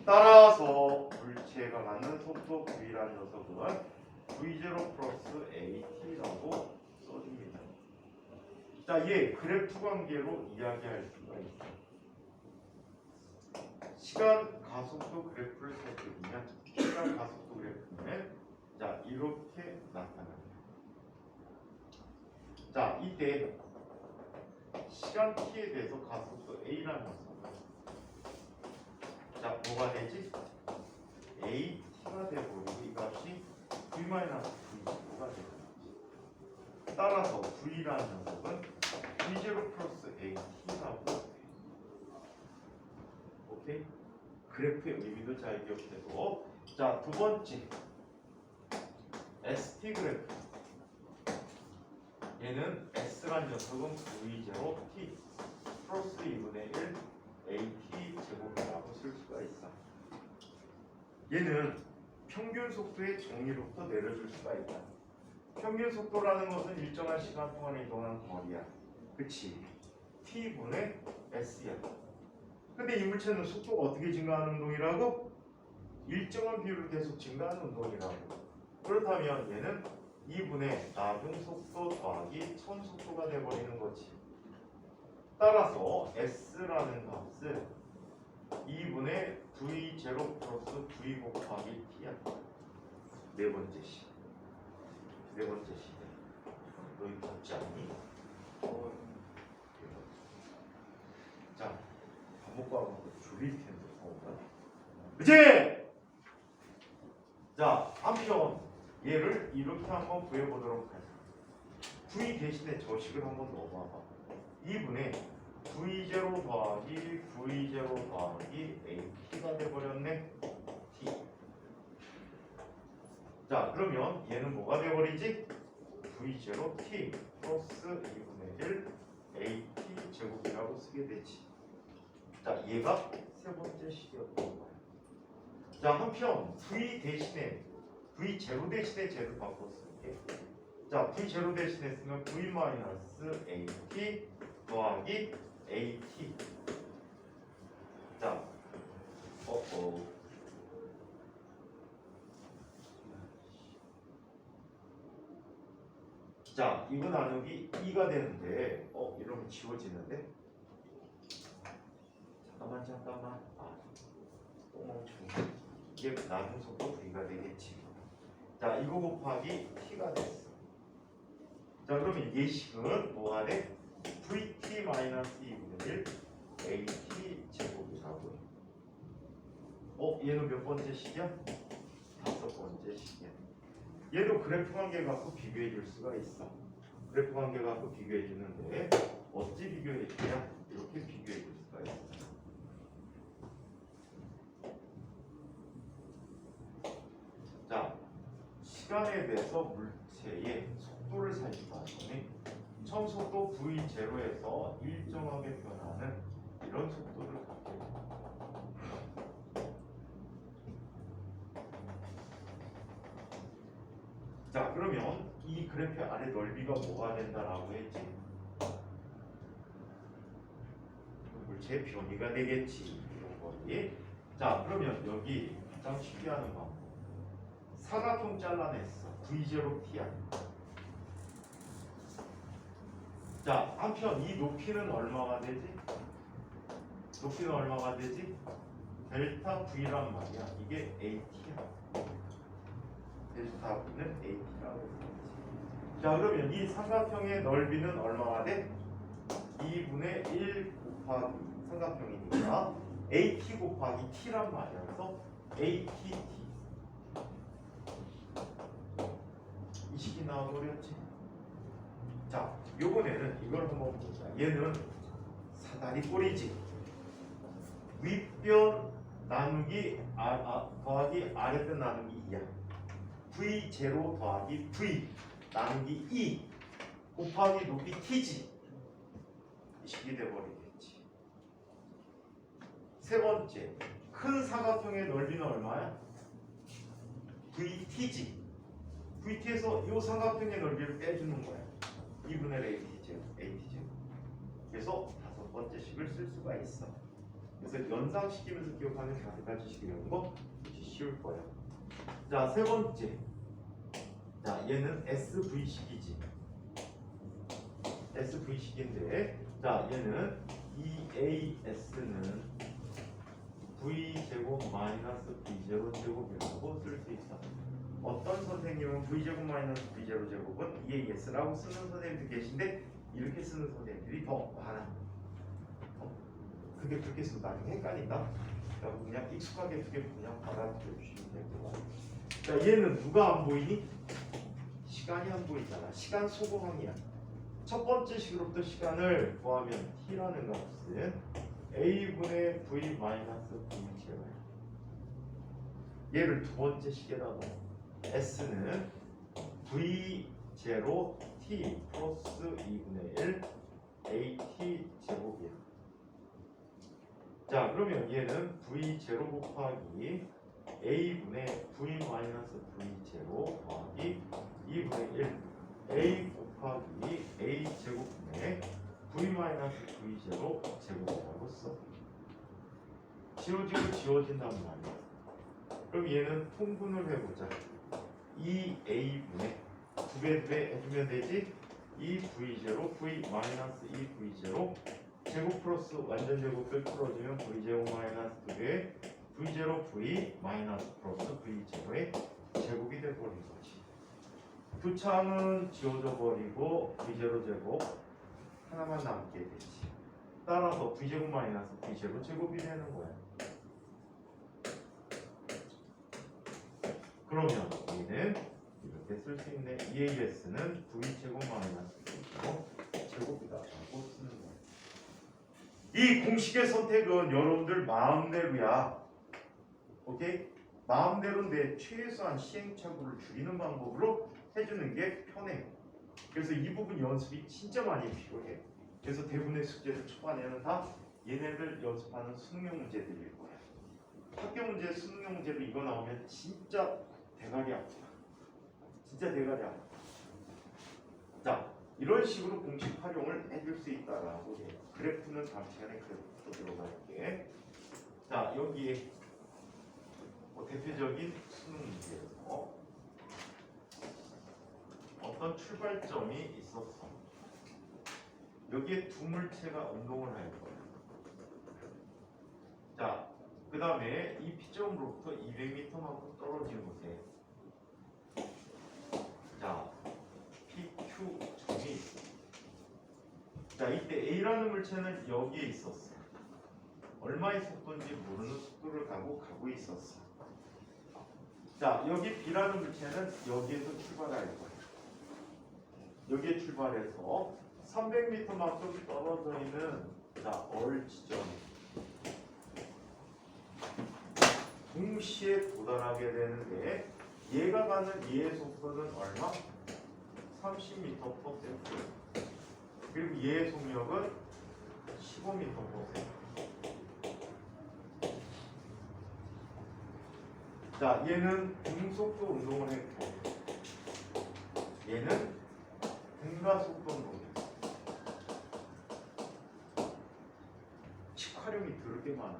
따라서 물체가 갖는 속도 V라는 녀석은 V0 플러스 AT라고 써줍니다. 자, 얘 그래프 관계로 이야기할 수가 있어. 시간 가속도 그래프를 써주면 시간 가속도 그래프는 자, 이렇게 나타납니다. 자, 이때 시간 t에 대해서 가속도 a라는 녀석은 자, 뭐가 되지? AT가 되어버리고 이 값이 V-V0가 되는. 따라서 V라는 녀석은 V0 플러스 AT라고 해요. 오케이? 그래프의 의미도 잘 기억해도. 자, 두 번째 ST 그래프. 얘는 S라는 녀석은 V0 T 플러스 2분의 1 AT 제곱이라고 쓸 수가 있어. 얘는 평균 속도의 정의로부터 내려줄 수가 있다. 평균 속도라는 것은 일정한 시간 동안 이동하는 거리야. 그치? t분의 s야. 근데 이물체는 속도가 어떻게 증가하는 운동이라고? 일정한 비율로 계속 증가하는 운동이라고. 그렇다면 얘는 2분의 나중 속도 더하기 천 속도가 돼버리는 거지. 따라서 s라는 값은 2분의 v0 플러스 v 곱하기 t야. 네 번째 시. 네 번째 시. 너 이거 받지 않니? 자, 밥 먹고 하면 졸릴 텐데. 그치? 자, 한편 얘를 이렇게 한번 구해보도록 하자. v 대신에 저식을 한번 넣어봐봐. 2분의 v0 더하기 v0 더하기 at가 돼버렸네. t. 자, 그러면 얘는 뭐가 돼버리지? v0 t 플러스 2분의 1 at 제곱이라고 쓰게 되지. 자, 얘가 세 번째 식이었던 거야. 자, 한편 v 대신에 v0 대신에 쟤를 바꿨을게. 자, v0 대신에 쓰면 v 마이너스 at 더하기 at. 자, 자, 이거 나누기 2가 되는데 이러면 지워지는데? 잠깐만. 또 멈추고. 이게 나중 속도 v가 되겠지. 자, 이거 곱하기 t가 됐어. 자, 그러면 예식은 뭐가 돼? vt-2분의 1 at 제곱이라고. 얘는 몇 번째 식이야? 다섯 번째 식이야. 얘도 그래프 관계 갖고 비교해 줄 수가 있어. 그래프 관계 갖고 비교해 주는데 어찌 비교해 주냐? 이렇게 비교해 줄 수가 있어. 자, 시간에 대해서 물체의 속도를 살펴봤더니 처음 속도 v0에서 일정하게 변하는 이런 속도를 갖게 됩니다. 자, 그러면 이 그래프 아래 넓이가 뭐가 된다라고 했지? 물체의 변이가 되겠지. 이런 거지. 자, 그러면 여기 가장 쉽게 하는 방법. 사각형 잘라냈어. v0t야. 자, 한편 이 높이는 얼마가 되지? 높이는 얼마가 되지? 델타 v란 말이야. 이게 at야. 델타 v는 at라고 했지. 자, 그러면 이 삼각형의 넓이는 얼마가 돼? 2분의 1 곱하기 삼각형이니까 at 곱하기 t란 말이야. 그래서 att. 이 식이 나와버렸지. 자, 요번에는 이걸 한번 보자. 얘는 사다리 꼴이지. 윗변 나누기 더하기 아랫변 나누기 2야. v0 더하기 v 나누기 2 곱하기 높이 t지. 이 식이 돼버리겠지. 세 번째, 큰 사각형의 넓이는 얼마야? vt지. vt에서 이 삼각형의 넓이를 빼주는 거야. 2분의 at제곱. 그래서 다섯 번째 식을 쓸 수가 있어. 그래서 연상시키면서 기억하는 다섯 가지 식을 외우는 거 쉬울 거야. 자, 세 번째. 자, 얘는 SV식이지. SV식인데, 자, 얘는 EAS는 V제곱 마이너스 V0 제곱이라고 쓸 수 있어. 어떤 선생님은 V제곱 마이너스 V0 제곱은 EAS라고 쓰는 선생님도 계신데, 이렇게 쓰는 선생님들이 더 많아. 그게 그렇게 쓰면 나중에 헷갈린다. 그냥 익숙하게 두 개 그냥 받아들여 주시면 될 것 같아요. 자, 얘는 누가 안 보이니? 시간이 안 보이잖아. 시간 소거항이야. 첫 번째 식으로부터 시간을 구하면 t라는 값은 a분의 v 마이너스 v제곱. 얘를 두 번째 식에다 넣어. s는 v0 t 플러스 2분의 1 at 제곱이야. 자, 그러면 얘는 v0 곱하기 a분의 v 마이너스 v0 더하기 2분의 1 a 곱하기 a 제곱분의 v 마이너스 v 제곱 제곱이라고 써. 지워지고 지워진단 말이야. 그럼 얘는 통분을 해보자. 2a분의 2배 해주면 되지. 2v0 v 마이너스 2v0 제곱 플러스 완전 제곱을 풀어주면 v0 마이너스 2배 v0 v 마이너스 플러스 v0의 제곱이 돼버린 거지. 두 창은 지워져 버리고 v0 제곱 하나만 남게 되지. 따라서 v0 마이너스 v0 제곱이 되는 거야. 그러면 얘는 이렇게 쓸 수 있네. EAS는 V제곱 마이너스 V제곱 제곱이다 라고 쓰는 거야. 이 공식의 선택은 여러분들 마음대로야. 오케이? 마음대로인데 최소한 시행착오를 줄이는 방법으로 해주는 게 편해요. 그래서 이 부분 연습이 진짜 많이 필요해. 그래서 대부분의 숙제를 초반에는 다 얘네들 연습하는 수능용 문제들일 거야. 학교 문제, 수능용 문제로 이거 나오면 진짜 대가리 아프다. 진짜 대가리 아프다. 자, 이런 식으로 공식 활용을 해줄 수 있다라고 해요. 그래프는 다음 시간에 그래프로 들어갈게. 자, 여기에 대표적인 수능 문제에서 어떤 출발점이 있었어. 여기에 두 물체가 운동을 할 거야. 자, 그 다음에 이 P점으로부터 200m만큼 떨어진 곳에 자, PQ점이 있어. 자, 이때 A라는 물체는 여기에 있었어. 얼마의 속도인지 모르는 속도를 가고 있었어. 자, 여기 B라는 물체는 여기에서 출발할 거야. 여기에 출발해서 300m만큼 떨어져 있는 자, 얼 지점 동시에 도달하게 되는데 얘가 가는 얘의 속도는 얼마? 30m/s. 그리고 얘의 속력은 15m/s. 자, 얘는 등속도 운동을 했고 얘는 등가속도 운동했어. 칙활용이 더럽게 많아.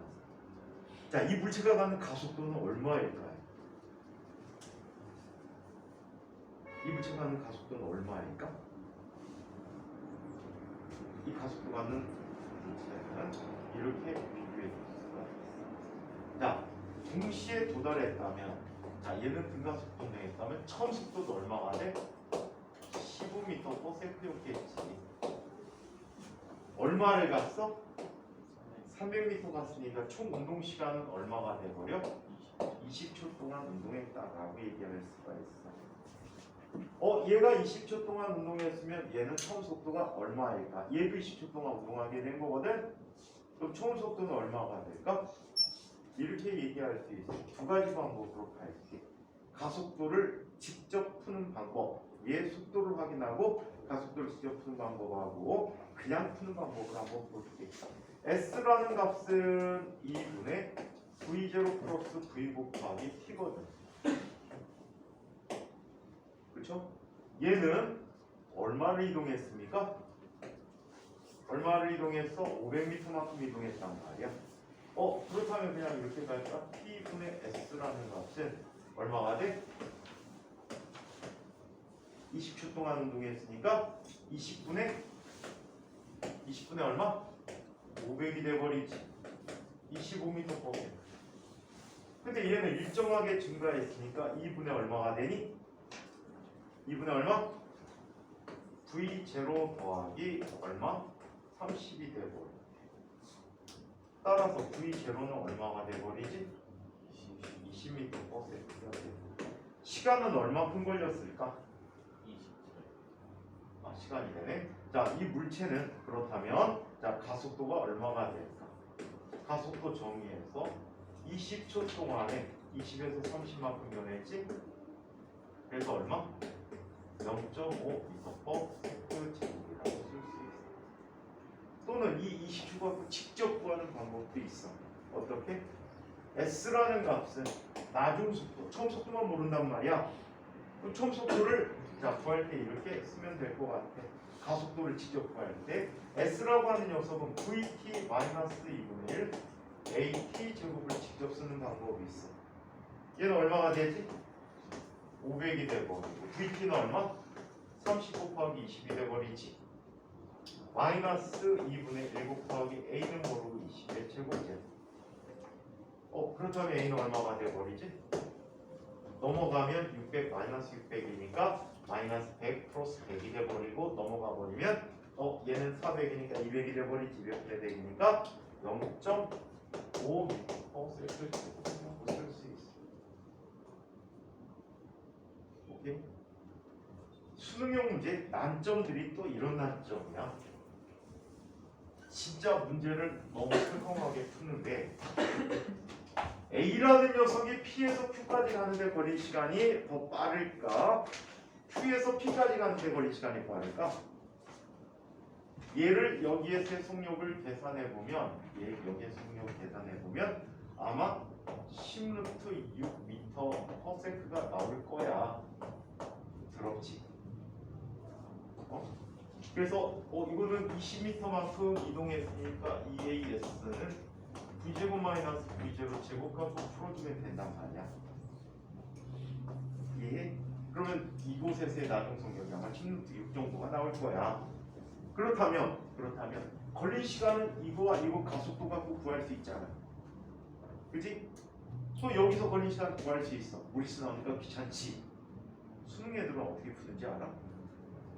자, 이 물체가 가는 가속도는 얼마일까요? 이 물체가 가는 가속도는 얼마일까? 이 가속도 가는 물체는 이렇게 비교해 줄 수가 있어. 자, 동시에 도달했다면, 자, 얘는 등가속도 운동했다면 처음 속도도 얼마가 돼? 15m/s였겠지. 얼마를 갔어? 300m 갔으니까 총 운동 시간은 얼마가 돼버려? 20초 동안 운동했다라고 얘기할 수가 있어. 얘가 20초 동안 운동했으면 얘는 처음 속도가 얼마일까? 얘도 20초 동안 운동하게 된 거거든? 그럼 총 속도는 얼마가 될까? 이렇게 얘기할 수 있어. 두 가지 방법으로 갈게. 가속도를 직접 푸는 방법, 얘 속도를 확인하고 가속도를 직접 푸는 방법하고 그냥 푸는 방법을 한번 볼게. S라는 값은 2분의 V0 플러스 V 곱하기 T거든. 그렇죠? 얘는 얼마를 이동했습니까? 얼마를 이동했어? 500m만큼 이동했단 말이야. 그렇다면 그냥 이렇게 갈까? T분의 S라는 값은 얼마가 돼? 20초 동안 운동했으니까 20분의 얼마? 500이 돼버리지. 25m/s. 근데 얘는 일정하게 증가했으니까 2분의 얼마가 되니? 2분의 얼마? V0 더하기 얼마? 30이 돼버려. 따라서 V0는 얼마가 돼버리지? 20m/s가 돼. 시간은 얼마큼 걸렸을까? 20초. 시간이 되네. 자, 이 물체는 그렇다면 자, 가속도가 얼마가 될까? 가속도 정의해서 20초 동안에 20에서 30만큼 변했지? 그래서 얼마? 0.5m/s 제곱이라고 쓸 수 있어. 또는 이 20초 갖고 직접 구하는 방법도 있어. 어떻게? S라는 값은 나중 속도, 처음 속도만 모른단 말이야. 그럼 처음 속도를 자, 구할 때 이렇게 쓰면 될 것 같아. 가속도를 직접 구할 때 S라고 하는 녀석은 VT-2분의 1 AT 제곱을 직접 쓰는 방법이 있어. 얘는 얼마가 되지? 500이 돼버리고 VT는 얼마? 30 곱하기 20이 돼버리지. 마이너스 2분의 1 곱하기 A는 모르고 20의 제곱제. 그렇다면 A는 얼마가 돼버리지? 넘어가면 600 마이너스 600이니까 마이너스 100 플러스 100이 돼버리고 넘어가 버리면 얘는 400이니까 200이 돼버리지. 몇 배 되니까 0.5 쓸 수 있어. 오케이? 수능용 문제 난점들이 또 이런 난점이야. 진짜 문제를 너무 설명하게 푸는데 A라는 녀석이 P에서 Q까지 가는데 걸린 시간이 더 빠를까? Q에서 P까지 가는데 걸린 시간이 빠를까? 얘를 여기에 세 속력을 계산해 보면 여기에 속력 계산해 보면 아마 10루트 6m/s가 나올 거야. 더럽지? 그래서 이거는 20m만큼 이동했으니까 EAS는 V제곱 마이너스 V제로 제곱값으로 풀어주면 된단 말이야. 예? 그러면 이곳에서의 나중 속력이 아마 10루트 6 정도가 나올 거야. 그렇다면 걸린 시간은 이거와 이거 가속도 갖고 구할 수 있잖아. 그지? 또 여기서 걸린 시간 구할 수 있어. 무리수 나오니까 귀찮지. 수능 애들은 어떻게 푸는지 알아?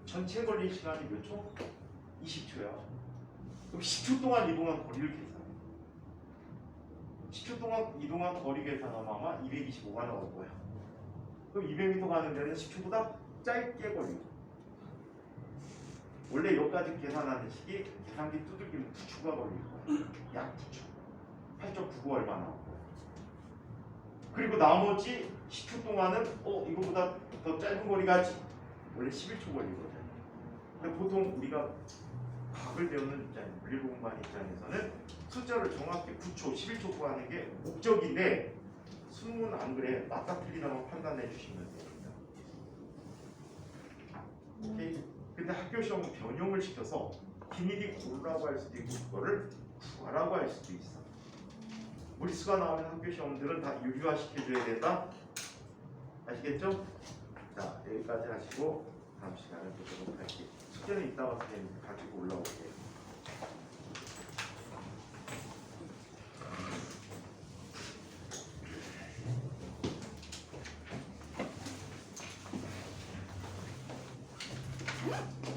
전체 걸린 시간이 몇 초? 20초야. 그럼 10초 동안 이동한 거리를 계산해. 10초 동안 이동한 거리 계산하면 아마 225가 나올 거야. 그럼 200m 가는 데는 10초보다 짧게 걸리고. 원래 여기까지 계산하는 식이 계산기 두들기면 9초가 걸릴 거야. 약 9초. 8.99 얼마 나올 거야. 그리고 나머지 10초 동안은 이거보다 더 짧은 거리 가지. 원래 11초 걸리거든. 근데 보통 우리가 과학을 배우는 입장, 물리 공부하는 입장에서는 숫자를 정확히 9초, 11초 구하는 게 목적인데 수능은 안 그래. 맞다 틀리다만 판단해 주시면 됩니다. 오케이? 근데 학교 시험은 변형을 시켜서 비밀이 고르라고 할 수도 있고 그거를 구하라고 할 수도 있어. 무리수가 나오는 학교 시험들은 다 유리화 시켜줘야 된다. 아시겠죠? 자, 여기까지 하시고 다음 시간에 보도록 할게요. 숙제는 이따가 선생님 가지고 올라올게요. Yeah.